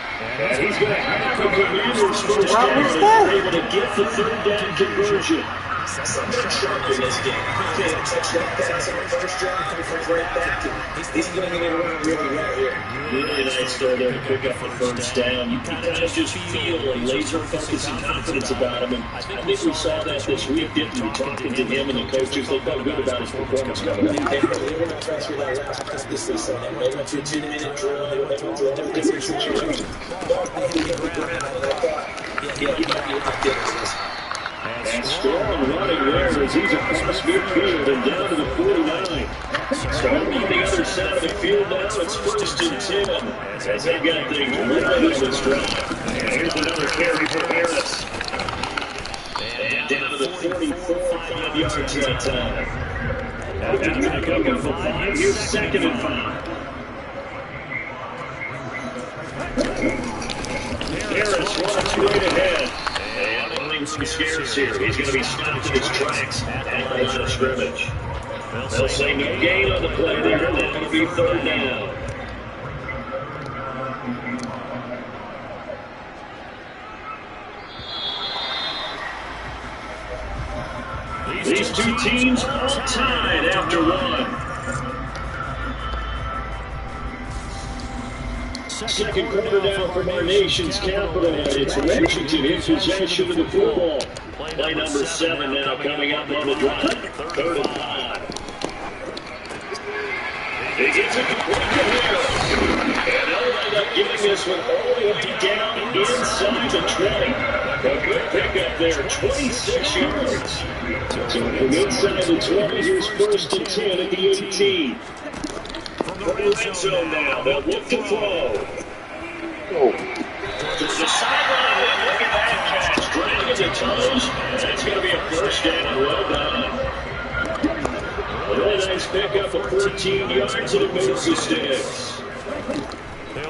And he's going to have the Commanders first down. They're able to get the 3rd down conversion. Something sharp in this game. Getting a touchdown pass on the first drive, comes right back to him. He's going to get around really well here. Really nice throw there to pick up the first down. You kind of just feel a laser focus and confidence about him. And I think we saw that this week, didn't we? Talking to him and the coaches, they felt good about his performance coming up. They were not impressed with that last practice this Sunday. They went to a 2-minute drill. They went to a different situation. Ball hit the ground, and I thought, yeah, he might be able to get this. And strong running there as he's across midfield and down to the 49. So on the other side of the field now, it's 1st and 10 as they've got things moving on this drive. And here's another carry for Harris. And down to the 44, 5 yards that time. After the pickup of 5, here's 2nd and 5. Harris runs right ahead. And some scares here. He's going to be stopped in his tracks at the line of scrimmage. They'll say no gain on the play there, and that'll be 3rd down. These two teams all tied after 1. Second quarter now from our nation's capital. It's Washington in possession of the football. Play number 7 now coming up on the drive. 3rd and 5. He gets it complete to Harris. And they'll end up giving this one all the way down inside the 20. A good pickup there, 26 yards. So from inside the 20, here's 1st and 10 at the 18. From the red zone now, they'll look to throw. To the sideline, look at that catch. Dragging the toes. That's going to be a 1st down. Well done. A really nice pickup of 14 yards, and it moves the sticks.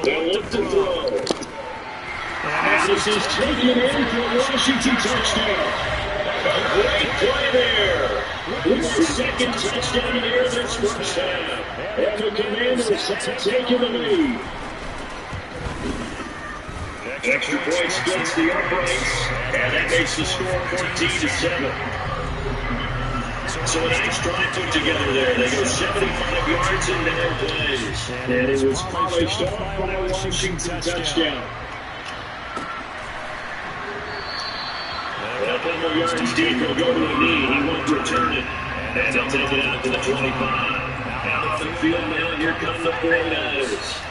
They'll look to throw. And this is taken in for a Washington touchdown. A great play there. It's the 2nd touchdown here this 1st half. And the Commanders have taken the lead. Extra point splits the uprights, and that makes the score 14-7. So a nice drive put together there. They go 75 yards in 9 plays. And it was polished off by a Washington touchdown. A couple yards deep, he'll go to a knee. He won't return it. And they'll take it out to the 25. Out off the field now, here come the 49ers.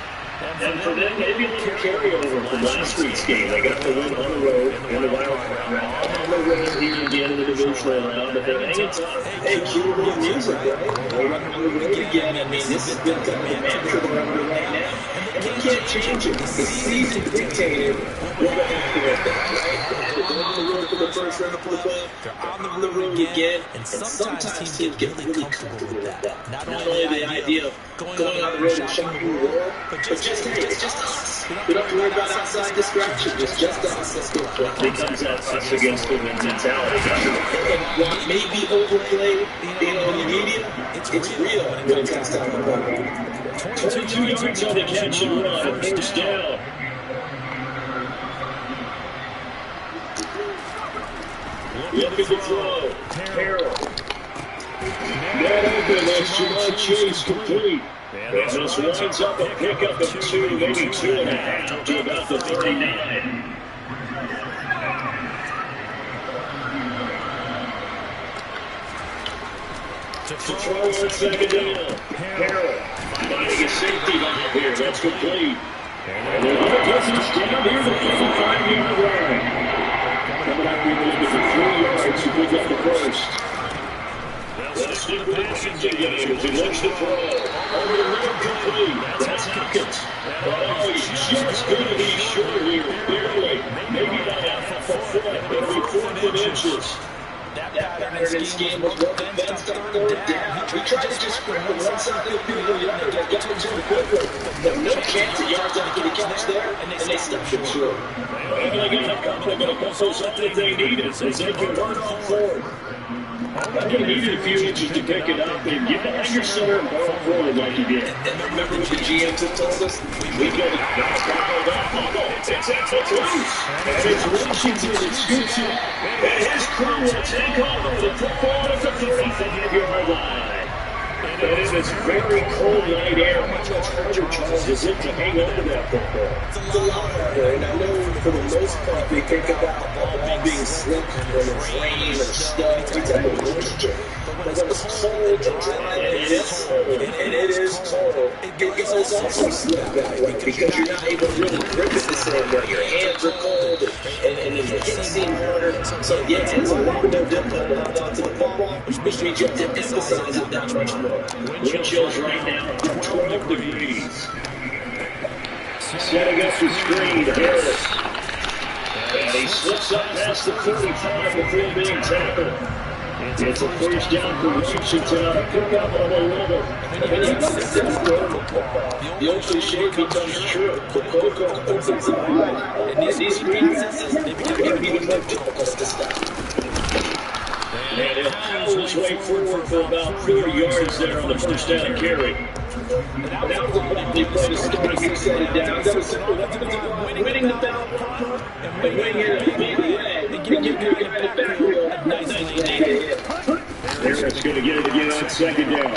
And for them, maybe a little carryover from last week's game. They got the win on the road in the wild card round. On the road here again in the divisional round. But they're hanging tough. Hey, cue a little music, right? We're on the road again. I mean, this has been kind of a mantra around right now. And you can't change it. The season dictated what will happen with that, right? They're on the road for the 1st round of football. They're on the road again. And sometimes teams get really comfortable with that. Not only the idea of going on the road and shocking the world, but just, hey, it's just us. We don't have to worry about outside distractions. It's just us. Let's go. It becomes that us against the mentality. And what may be overplayed in the media, it's real when it comes down to the ball. 22 yards on the catch and run. 1st down. Looking to throw. Harrell. That open. That's Jamar Chase complete. And this winds up a pickup of 2, maybe 2.5 to about the 39. To throw on 2nd down. Harrell finding a safety valve here. That's complete. And they're going to get this down here to the 55-yard line. Coming up here with 3 yards to pick up the 1st. Let's stick with the passing game as he looks to throw. Over the middle, complete. That's Hopkins. Oh, he's just going to be short here, barely. Maybe not half a foot, maybe 14 inches. That pattern in this game was what the fence got 3rd down. We tried to just spread the one side of the field to the other. They got into the quickly. But no chance of yards after the catch there, and they stopped it short. Maybe they got a couple. They're going to put those up if they need it, as they can run off forward. They needed a few inches to pick it up and get behind your center and ball forward like you did. And remember what the GM told us? We got it. It's actually loose. And it's Washington that scoops it. And his crew will take over the football at the 35-yard line. And in this very cold night air, how much harder, Charles, is it to hang on to that football? It's a lot harder, and I know for the most part we think about the ball being slick or the rain or snow, any type of moisture. But when it's cold and dry, and it is cold, it goes also slip that way because you're not able to really grip it the same way. Your hands are cold, and your hips seem harder. So, yeah, it's a little bit more difficult to hold on to the football, which means you have to emphasize it that much more. Wind chills right now, 12 degrees. Setting up the screen, Harris. And he slips up past the 45 before being tackled. It's a 1st down for Washington on a pickup on 11. And you notice the old cliche becomes true. The Coco opens up wide. And these defenses, they're going to be the more difficult to stop. And he'll power his way forward for about 4 yards there on the 1st down carry. And that was a lovely play to start. He set it down. That was simple. Winning the battle proper and winning it in a big way. And give your guy the back wheel. Nice hit. Harris going to get it again on 2nd down.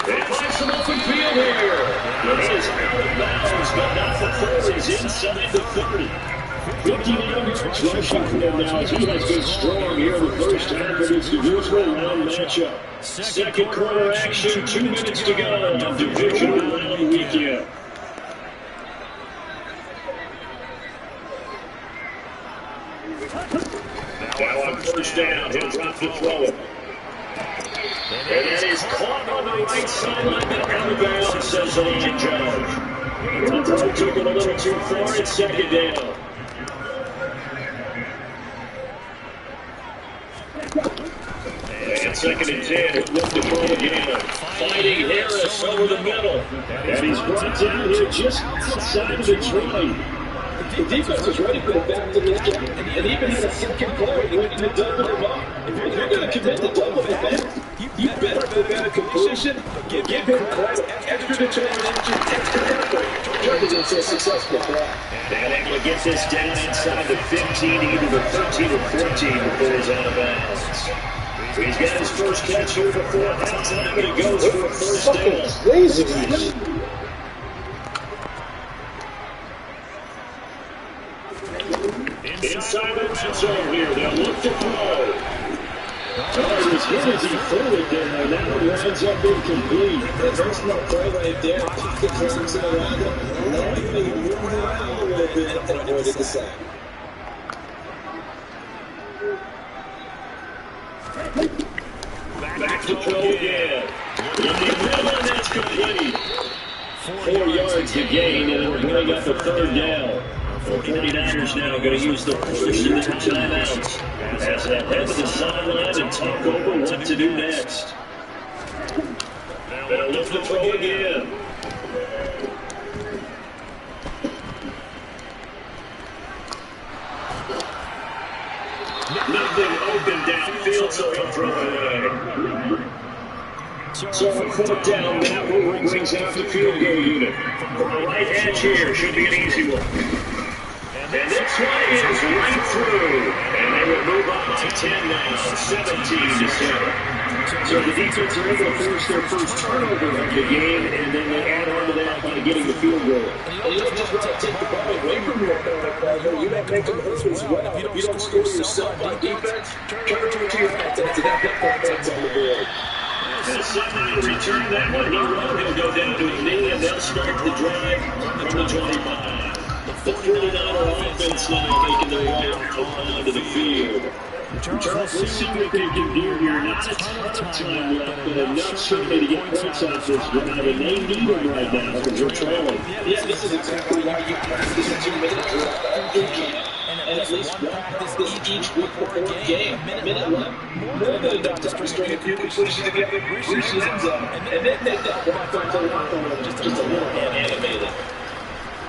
They find some open field here. It is bounds, but not before he's inside the 30. 59 yards rushing for him now as he has been strong here in the first half of his divisional round matchup. Second quarter action, 2 minutes to go on divisional round weekend. Now on first down, he'll drop the throw. And that is caught on the right sideline and out of bounds, says the line judge. The throw took him a little too far. It's second down. And second and 10, he'll look to throw again. Fighting Harris over the middle. And he's brought down here just outside of the 20. The defense was ready for the back to look at, and even had a second play waiting to double him up. If you're going to commit to double him back, you better prevent a completion, give him credit, extra determination, extra effort. Turned it into a successful play. And able to get this down inside the 15, either the 13 or 14 before he's out of bounds. He's got his first catch here before halftime, and he goes for a first down. Crazy. Inside the red zone here, they'll look to throw. Oh, as hit as he threw it there, and that one winds up incomplete. There's no play right there. Keep the presence around him. Likely moved around a little bit and avoided the sack. Back to throw again. In the middle, and that's complete. 4 yards to gain, and we're going up a third down. The 49ers now going to use the first of their timeouts as they head to the sideline and talk over what to do next. They'll look to throw again. Nothing open downfield, so he'll throw it away. So on fourth down, Matt Woodward brings out the field goal unit. From the right edge here, should be an easy one. And this one is right through. And they will move up by 10 now, 17-7. So the defense are able to force their first turnover of the game, and then they add on to that by getting the field goal. And you don't just want to take the ball away from your opponent, you don't make them hurt as well. If you don't score yourself on defense, turn it to your offense, and that points on the board. And somehow to return that one, he'll go down to his knee, and they'll start the drive from the 25. The 49er offense now making their way onto the field. Charles, let's see what they can do here. Not a ton of time left, but enough certainly to get points off this drive, and they need them right now because they're trailing. Yeah, this is exactly why you practice 2 minutes all you can. And at least one practice each week before a game. A minute left, more than enough to string a few completions together, reach the end zone, and then take that walk up to the locker room just a little more animated.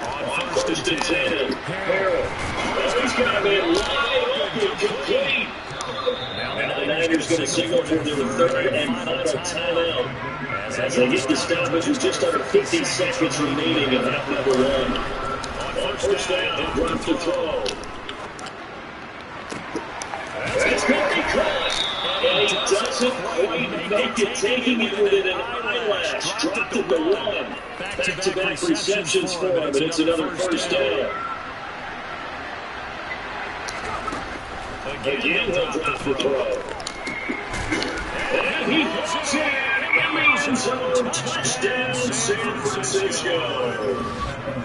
On first and 10, Harrell. Oh, he's got it wide open, complete. Now the Niners going to signal for their third and final timeout as they get the stoppage with just under 50 seconds remaining in half number one. On first down, he'll drop the throw. That's going to be caught. And he doesn't quite make it, taking it within an eyelash. Dropped it to one. Back-to-back receptions for him, and it's another first down. Again, he'll drop the throw. And he hits it in the end zone. Touchdown, San Francisco.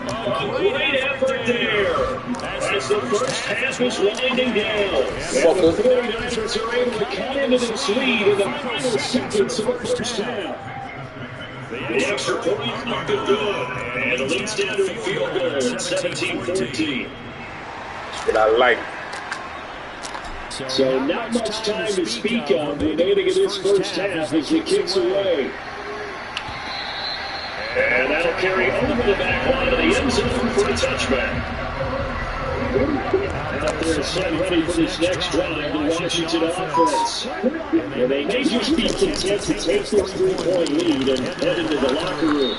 A great effort there as the first half is winding down. And the 49ers are able to cut into this lead in the final seconds of the first half. The extra point up and good, and it leads down to a field goal at 17-14. That's what I like. So not much time to speak of remaining in this first half as he kicks away. And that'll carry over the back line of the end zone for a touchback. Out there set ready for this next drive, the Washington offense. And they may just be content to take this 3-point lead and head into the locker room.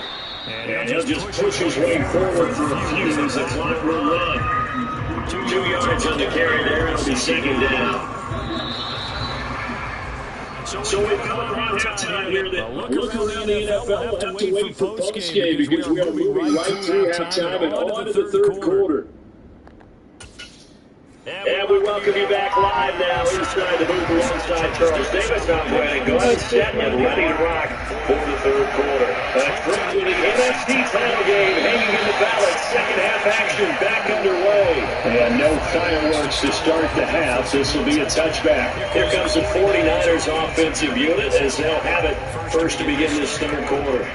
And he'll just push his way forward for a few as the clock will run. 2 yards on the carry there, it'll be second down. So we've come around halftime here. Look around the NFL. We'll have to wait for postgame because we are moving right through halftime and on to the third quarter. And we welcome you back live now inside the booth alongside Charles Davis. I'm Brandon Glenn, set and ready to rock for the third quarter. A threat with the NFC title game hanging in the balance. Second half action back underway. And no fireworks to start the half. This will be a touchback. Here comes the 49ers offensive unit as they'll have it first to begin this third quarter.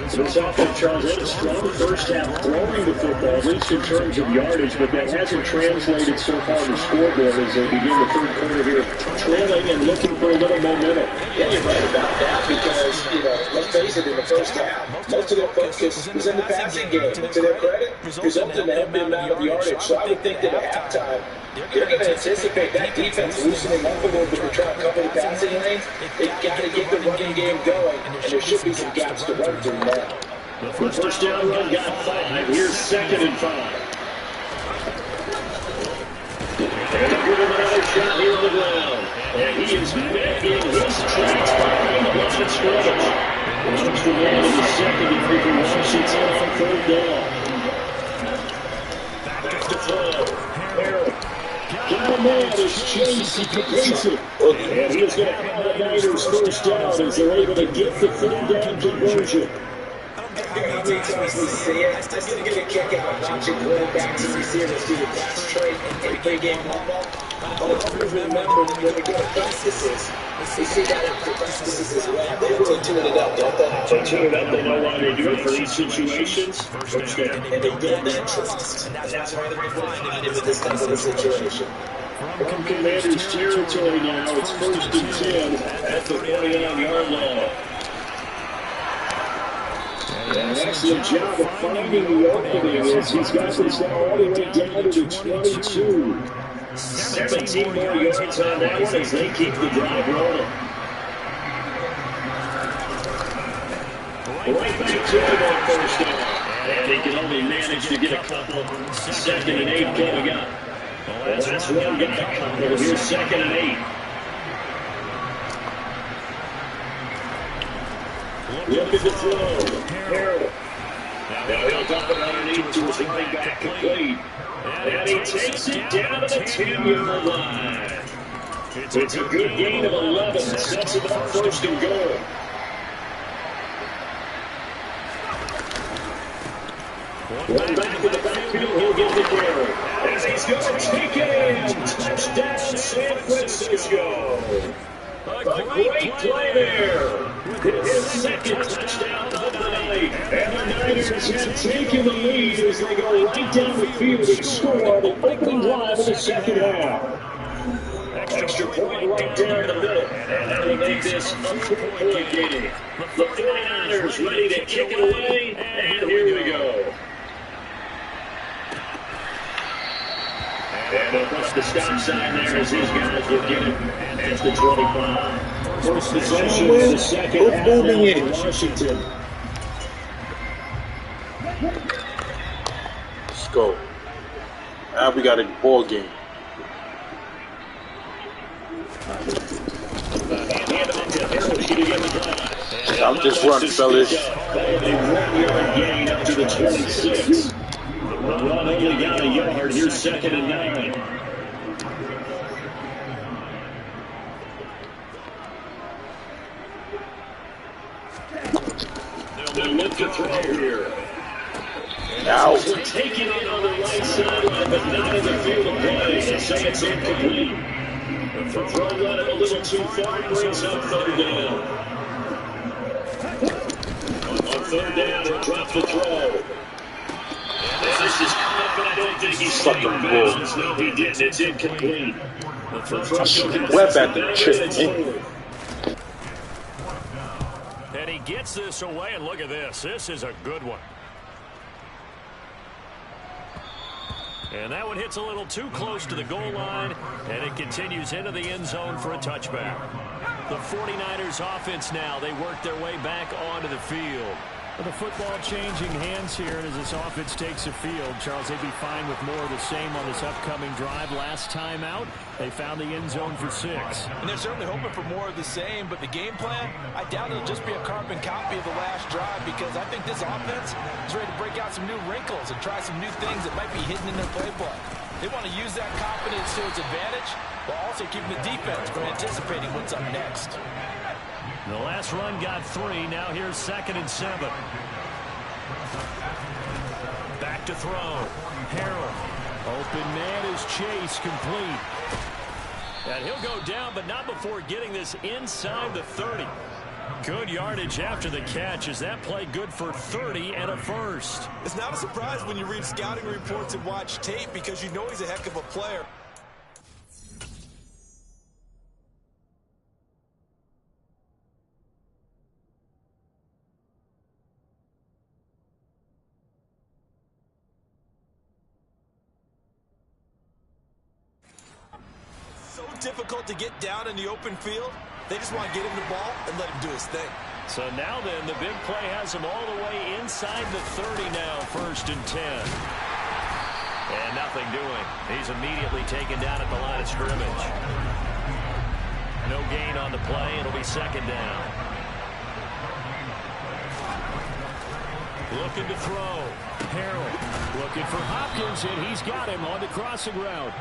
This offense, Charles, had a strong first half throwing the football, at least in terms of yardage, but that hasn't translated so far on the scoreboard as they begin the third quarter here, trailing and looking for a little momentum. Yeah, you're right about that because, let's face it, in the first half, most of their focus was in the passing game. And to their credit, resulted in a healthy amount of yardage. So I would think that at halftime, they're going to anticipate that defense loosening up a little bit to try and cover the passing lanes. They've got to get the running game going, and there should be some gaps to run through now. The first down run got 5. Here's 2nd and 5. And they give him another shot here on the ground. And he is met in his tracks behind the line of scrimmage. Looks for man in the secondary for Washington on 3rd down. Back to throw. Harold. Got a man as Chase. He completes it. And he is going to have the Niners first down as they're able to get the 3rd down conversion. How many times we see it? I still get a kick out watching quarterbacks and receivers do the pass trade in pre-game football. But I always remember when we go to practices, we see that after practices as well. They really tune it up, don't they? They tune it up. They know why they do it for these situations. First down. And they build that trust. And that's why they're refining it with this type of a situation. From Commander's territory now, it's 1st and 10 at the 49-yard line. An excellent job of finding the opening as he's got this now all the way down to the 22. 17 more yards on that one as they keep the drive rolling. Right back to him on 1st down. And he can only manage to get a couple. 2nd and 8 coming up. Well, that's one got a couple. Here's 2nd and 8. Looking to throw. Harold. Now he'll dump it underneath to his running back complete. And he takes it down to the 10-yard line. It's a good gain of 11. Sets it up 1st and goal. One back in the backfield. He'll get the carry. As he's going to take it in. Touchdown, San Francisco. A great play there. His 2nd touchdown of the night. And the Niners have taken the lead as they go right down the field and score on the opening drive of the 2nd half. Extra point right down the middle. And that'll make this a 4-point game. The 49ers ready to kick it away. And here we go. And they'll push the stop sign there as these guys will get it at the 25. First possession of the 2nd half in Washington. Let's go. Now we got a ball game. I'm just running, fellas. A 1-yard gain up to the 26. The run only got a yard. Here's 2nd and 9. They'll look to throw here. Now. Taking it on the right sideline, but not in the field of play. They say it's incomplete. The throw got it a little too far. Brings up 3rd down. On 3rd down, he'll drop the throw. This is I don't think he's fucking bones. No, he didn't. It's incomplete. Web at the chip. And he gets this away, and look at this. This is a good one. And that one hits a little too close to the goal line, and it continues into the end zone for a touchback. The 49ers offense now, they work their way back onto the field. Well, the football changing hands here as this offense takes the field. Charles, they'd be fine with more of the same on this upcoming drive. Last time out, they found the end zone for 6. And they're certainly hoping for more of the same, but the game plan, I doubt it'll just be a carbon copy of the last drive, because I think this offense is ready to break out some new wrinkles and try some new things that might be hidden in their playbook. They want to use that confidence to its advantage while also keeping the defense from anticipating what's up next. The last run got 3. Now here's 2nd and 7. Back to throw. Harrell. Open man is Chase, complete. And he'll go down, but not before getting this inside the 30. Good yardage after the catch. Is that play good for 30 and a first? It's not a surprise when you read scouting reports and watch tape, because you know he's a heck of a player. So difficult to get down in the open field. They just want to get him the ball and let him do his thing. So now then, the big play has him all the way inside the 30 now, 1st and 10. And nothing doing. He's immediately taken down at the line of scrimmage. No gain on the play. It'll be 2nd down. Looking to throw. Harrell looking for Hopkins, and he's got him on the crossing route.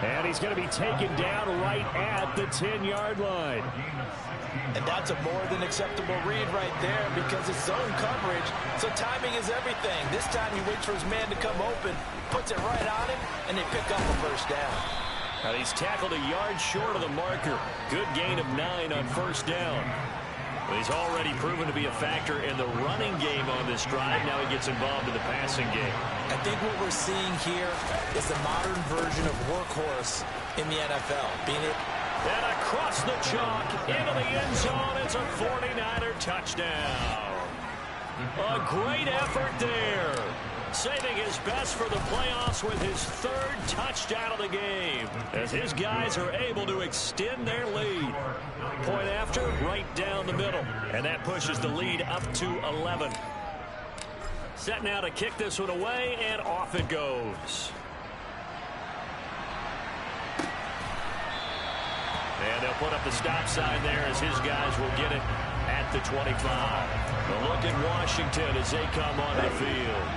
And he's going to be taken down right at the 10-yard line. And that's a more than acceptable read right there, because it's zone coverage, so timing is everything. This time he waits for his man to come open, puts it right on him, and they pick up a first down. Now he's tackled a yard short of the marker. Good gain of 9 on 1st down. He's already proven to be a factor in the running game on this drive. Now he gets involved in the passing game. I think what we're seeing here is the modern version of workhorse in the NFL. And across the chalk, into the end zone, it's a 49er touchdown. A great effort there. Saving his best for the playoffs with his 3rd touchdown of the game, as his guys are able to extend their lead. Point after, right down the middle. And that pushes the lead up to 11. Set now to kick this one away, and off it goes. And they'll put up the stop sign there as his guys will get it at the 25. The look at Washington as they come on the field.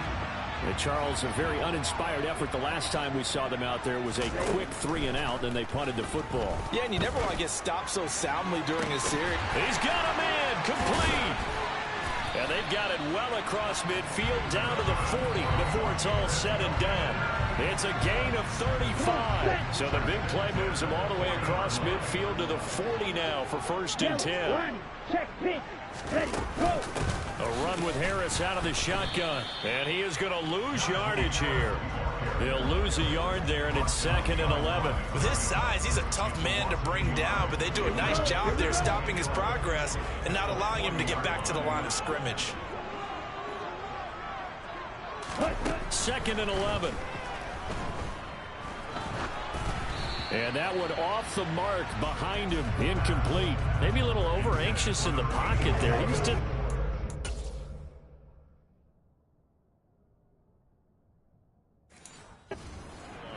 And Charles, a very uninspired effort. The last time we saw them out there was a quick 3 and out, then they punted the football. Yeah, and you never want to get stopped so soundly during a series. He's got a man complete. And they've got it well across midfield down to the 40 before it's all said and done. It's a gain of 35. So the big play moves him all the way across midfield to the 40 now for 1st and 10. Check, pitch, ready, go. A run with Harris out of the shotgun. And he is going to lose yardage here. He'll lose a yard there, and it's 2nd and 11. With his size, he's a tough man to bring down, but they do a nice job there stopping his progress and not allowing him to get back to the line of scrimmage. 2nd and 11. And that one off the mark behind him, incomplete. Maybe a little over-anxious in the pocket there. He just didn't.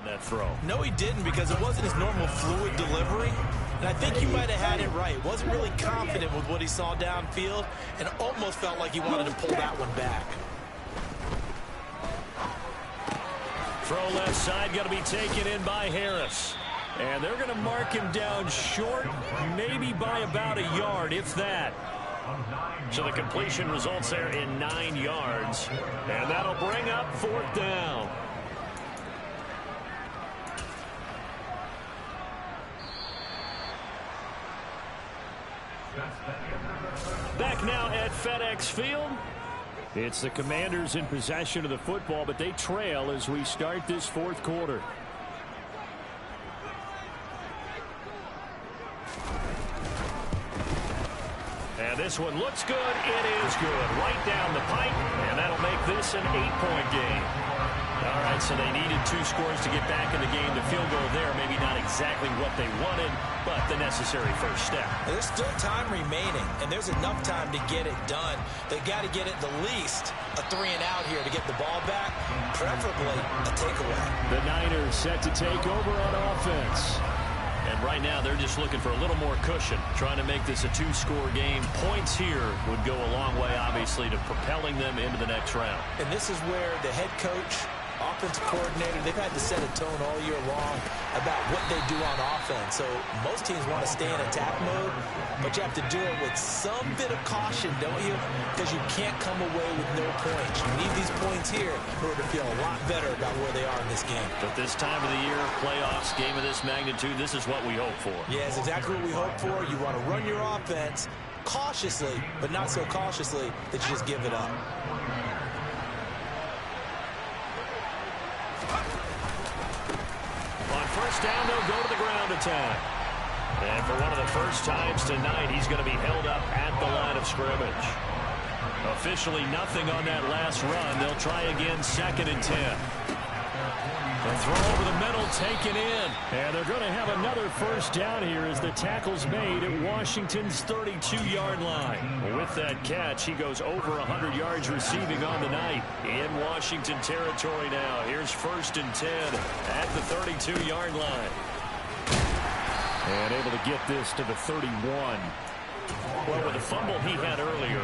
That throw. No, he didn't, because it wasn't his normal fluid delivery. And I think he might have had it right. Wasn't really confident with what he saw downfield and almost felt like he wanted to pull that one back. Throw left side, going to be taken in by Harris. And they're going to mark him down short, maybe by about a yard, if that. So the completion results there in 9 yards. And that'll bring up 4th down. Back now at FedEx Field. It's the Commanders in possession of the football, but they trail as we start this 4th quarter. And this one looks good. It is good. Right down the pipe, and that'll make this an 8-point game. Now All right, so they needed 2 scores to get back in the game. The field goal there, maybe not exactly what they wanted, but the necessary first step. There's still time remaining, and there's enough time to get it done. They've got to get it the least a 3-and-out here to get the ball back, preferably a takeaway. The Niners set to take over on offense. And right now, they're just looking for a little more cushion, trying to make this a 2-score game. Points here would go a long way, obviously, to propelling them into the next round. And this is where the head coach, offensive coordinator, they've had to set a tone all year long about what they do on offense. So most teams want to stay in attack mode, but you have to do it with some bit of caution, don't you? Because you can't come away with no points. You need these points here in order to feel a lot better about where they are in this game. But this time of the year, playoffs, game of this magnitude, this is what we hope for. Yeah, it's exactly what we hope for. You want to run your offense cautiously, but not so cautiously that you just give it up. First down, they'll go to the ground attack. And for one of the first times tonight, he's going to be held up at the line of scrimmage. Officially nothing on that last run. They'll try again, 2nd and 10. The throw over the middle, taken in. And they're going to have another first down here as the tackle's made at Washington's 32-yard line. With that catch, he goes over 100 yards receiving on the night. In Washington territory now. Here's 1st and 10 at the 32-yard line. And able to get this to the 31. Well, with the fumble he had earlier,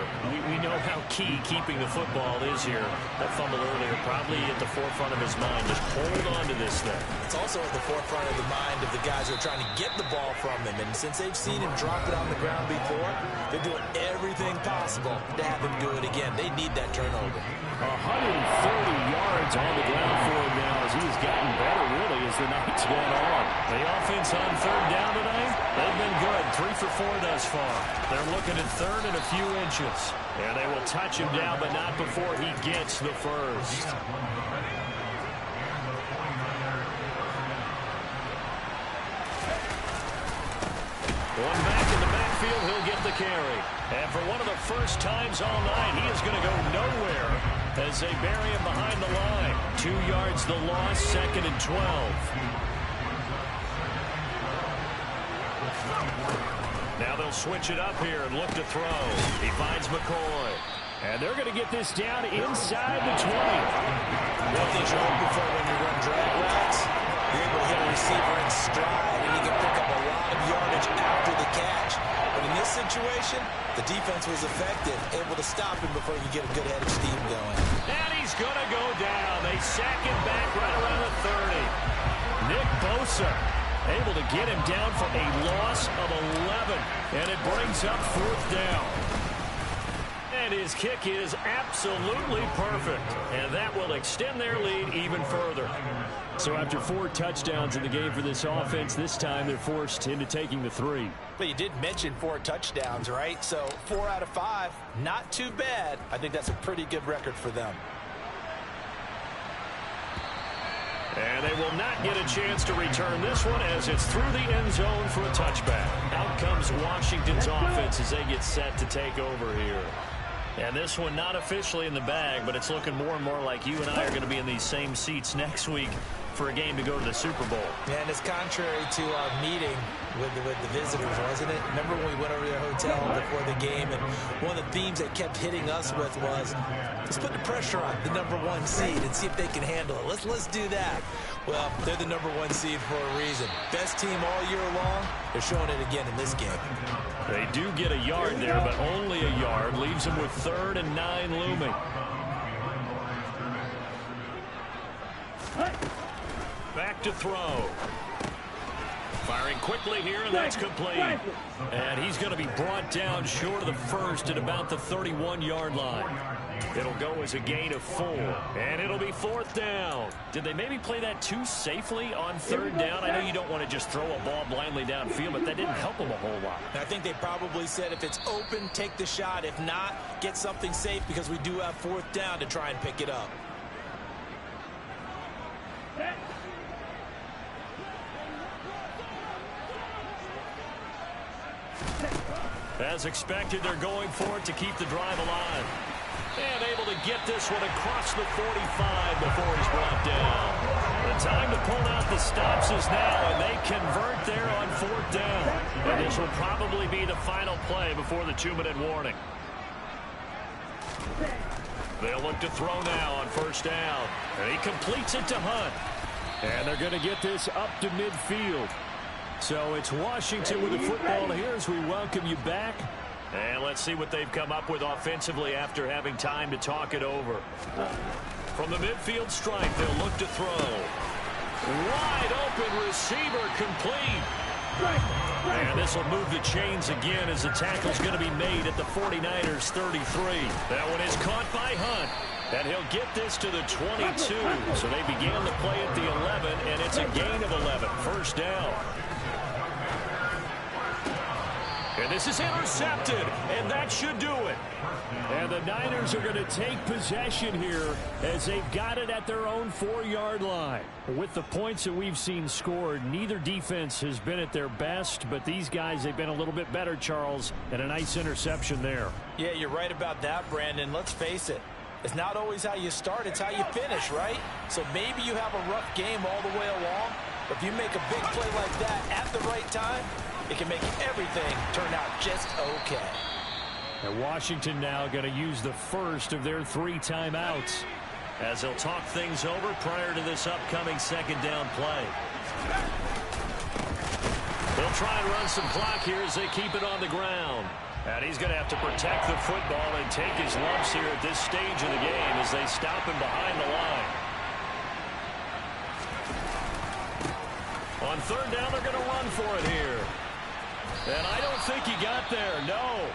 we know how key keeping the football is here. That fumble earlier probably at the forefront of his mind. Just hold on to this thing. It's also at the forefront of the mind of the guys who are trying to get the ball from him. And since they've seen him drop it on the ground before, they're doing everything possible to have him do it again. They need that turnover. 130 yards on the ground for him now as he's gotten better, really, as the night's gone on. The offense on 3rd down tonight, they've been good. 3 for 4 thus far. They're looking at 3rd and a few inches. And they will touch him down, but not before he gets the first. One back in the backfield, he'll get the carry. And for one of the first times all night, he is going to go nowhere as they bury him behind the line. 2 yards the loss, 2nd and 12. Now they'll switch it up here and look to throw. He finds McCoy. And they're going to get this down inside the 20. One thing you're hoping for when you run drag routes, you're able to hit a receiver in stride, and you can pick up a lot of yardage after the catch. But in this situation, the defense was effective, able to stop him before you get a good head of steam going. And he's going to go down. They sack him back right around the 30. Nick Bosa able to get him down for a loss of 11. And it brings up 4th down. And his kick is absolutely perfect. And that will extend their lead even further. So after 4 touchdowns in the game for this offense, this time they're forced into taking the 3. But you did mention 4 touchdowns, right? So 4 out of 5, not too bad. I think that's a pretty good record for them. And they will not get a chance to return this one as it's through the end zone for a touchback. Out comes Washington's offense as they get set to take over here. And this one not officially in the bag, but it's looking more and more like you and I are going to be in these same seats next week for a game to go to the Super Bowl. Yeah, and it's contrary to our meeting with the visitors, wasn't it? Remember when we went over to the hotel before the game, and one of the themes they kept hitting us with was, let's put the pressure on the #1 seed and see if they can handle it. Let's do that. Well, they're the #1 seed for a reason. Best team all year long. They're showing it again in this game. They do get a yard there, but only a yard. Leaves them with 3rd and 9 looming. Back to throw. Firing quickly here, and that's complete. And he's going to be brought down short of the first at about the 31-yard line. It'll go as a gain of 4, and it'll be 4th down. Did they maybe play that too safely on 3rd down? I know you don't want to just throw a ball blindly downfield, but that didn't help them a whole lot. I think they probably said if it's open, take the shot. If not, get something safe because we do have 4th down to try and pick it up. As expected, they're going for it to keep the drive alive. And able to get this one across the 45 before he's brought down. The time to pull out the stops is now, and they convert there on 4th down. And this will probably be the final play before the 2-minute warning. They'll look to throw now on 1st down. And he completes it to Hunt. And they're going to get this up to midfield. So it's Washington with the football here as we welcome you back. And let's see what they've come up with offensively after having time to talk it over. From the midfield stripe, they'll look to throw. Wide open receiver complete. And this will move the chains again as the tackle's going to be made at the 49ers 33. That one is caught by Hunt. And he'll get this to the 22. So they began the play at the 11, and it's a gain of 11. 1st down. And this is intercepted, and that should do it. And the Niners are going to take possession here as they've got it at their own 4-yard line. With the points that we've seen scored, neither defense has been at their best, but these guys, they've been a little bit better, Charles, and a nice interception there. Yeah, you're right about that, Brandon. Let's face it. It's not always how you start, it's how you finish, right? So maybe you have a rough game all the way along, but if you make a big play like that at the right time, it can make everything turn out just okay. And Washington now going to use the first of their 3 timeouts as they'll talk things over prior to this upcoming 2nd down play. They'll try and run some clock here as they keep it on the ground. And he's going to have to protect the football and take his lumps here at this stage of the game as they stop him behind the line. On 3rd down, they're going to run for it here. And I don't think he got there, no.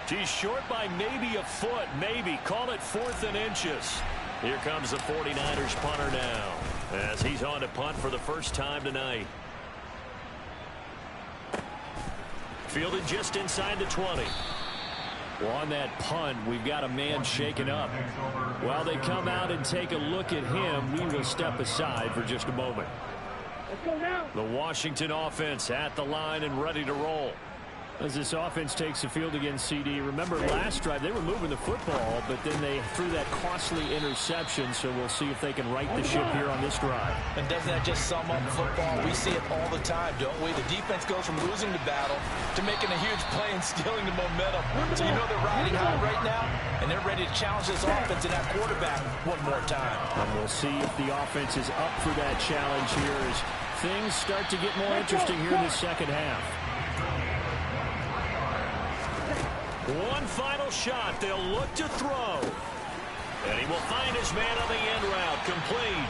He's short by maybe a foot, maybe. Call it 4th and inches. Here comes the 49ers punter now as he's on to punt for the first time tonight. Fielded just inside the 20. Well, on that punt, we've got a man shaken up. While they come out and take a look at him, we will step aside for just a moment. The Washington offense at the line and ready to roll. As this offense takes the field against CD, remember last drive they were moving the football, but then they threw that costly interception, so we'll see if they can right the ship here on this drive. And doesn't that just sum up football? We see it all the time, don't we? The defense goes from losing the battle to making a huge play and stealing the momentum. So you know they're riding high right now, and they're ready to challenge this offense and that quarterback one more time. And we'll see if the offense is up for that challenge here as things start to get more interesting here in the 2nd half. One final shot. They'll look to throw. And he will find his man on the end route. Complete.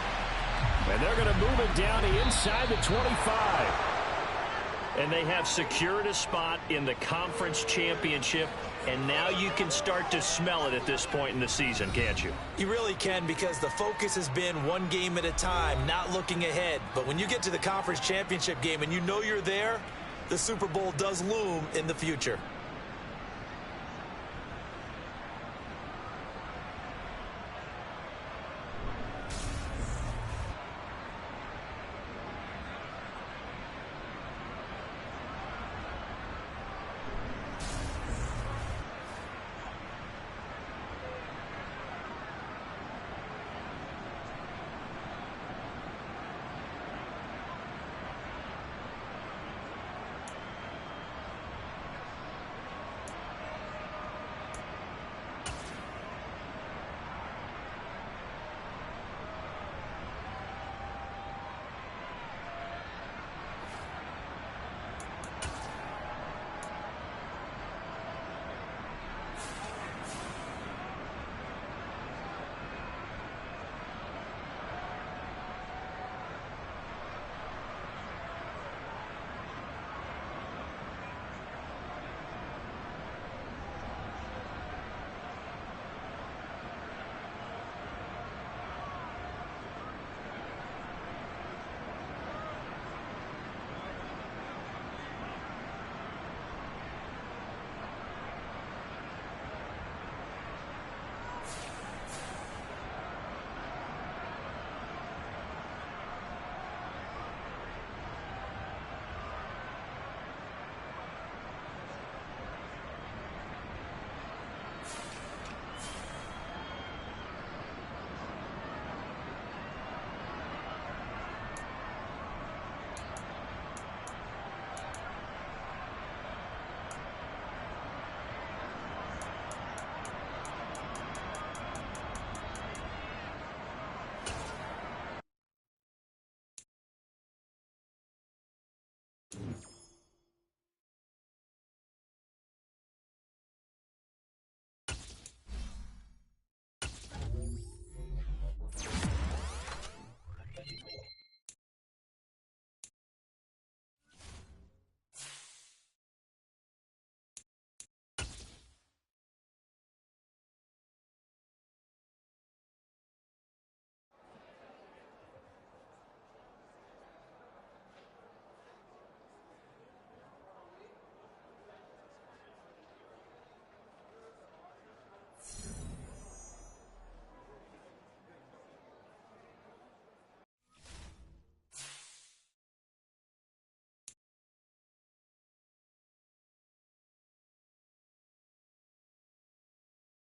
And they're going to move it down to inside the 25. And they have secured a spot in the conference championship. And now you can start to smell it at this point in the season, can't you? You really can, because the focus has been one game at a time, not looking ahead. But when you get to the conference championship game and you know you're there, the Super Bowl does loom in the future.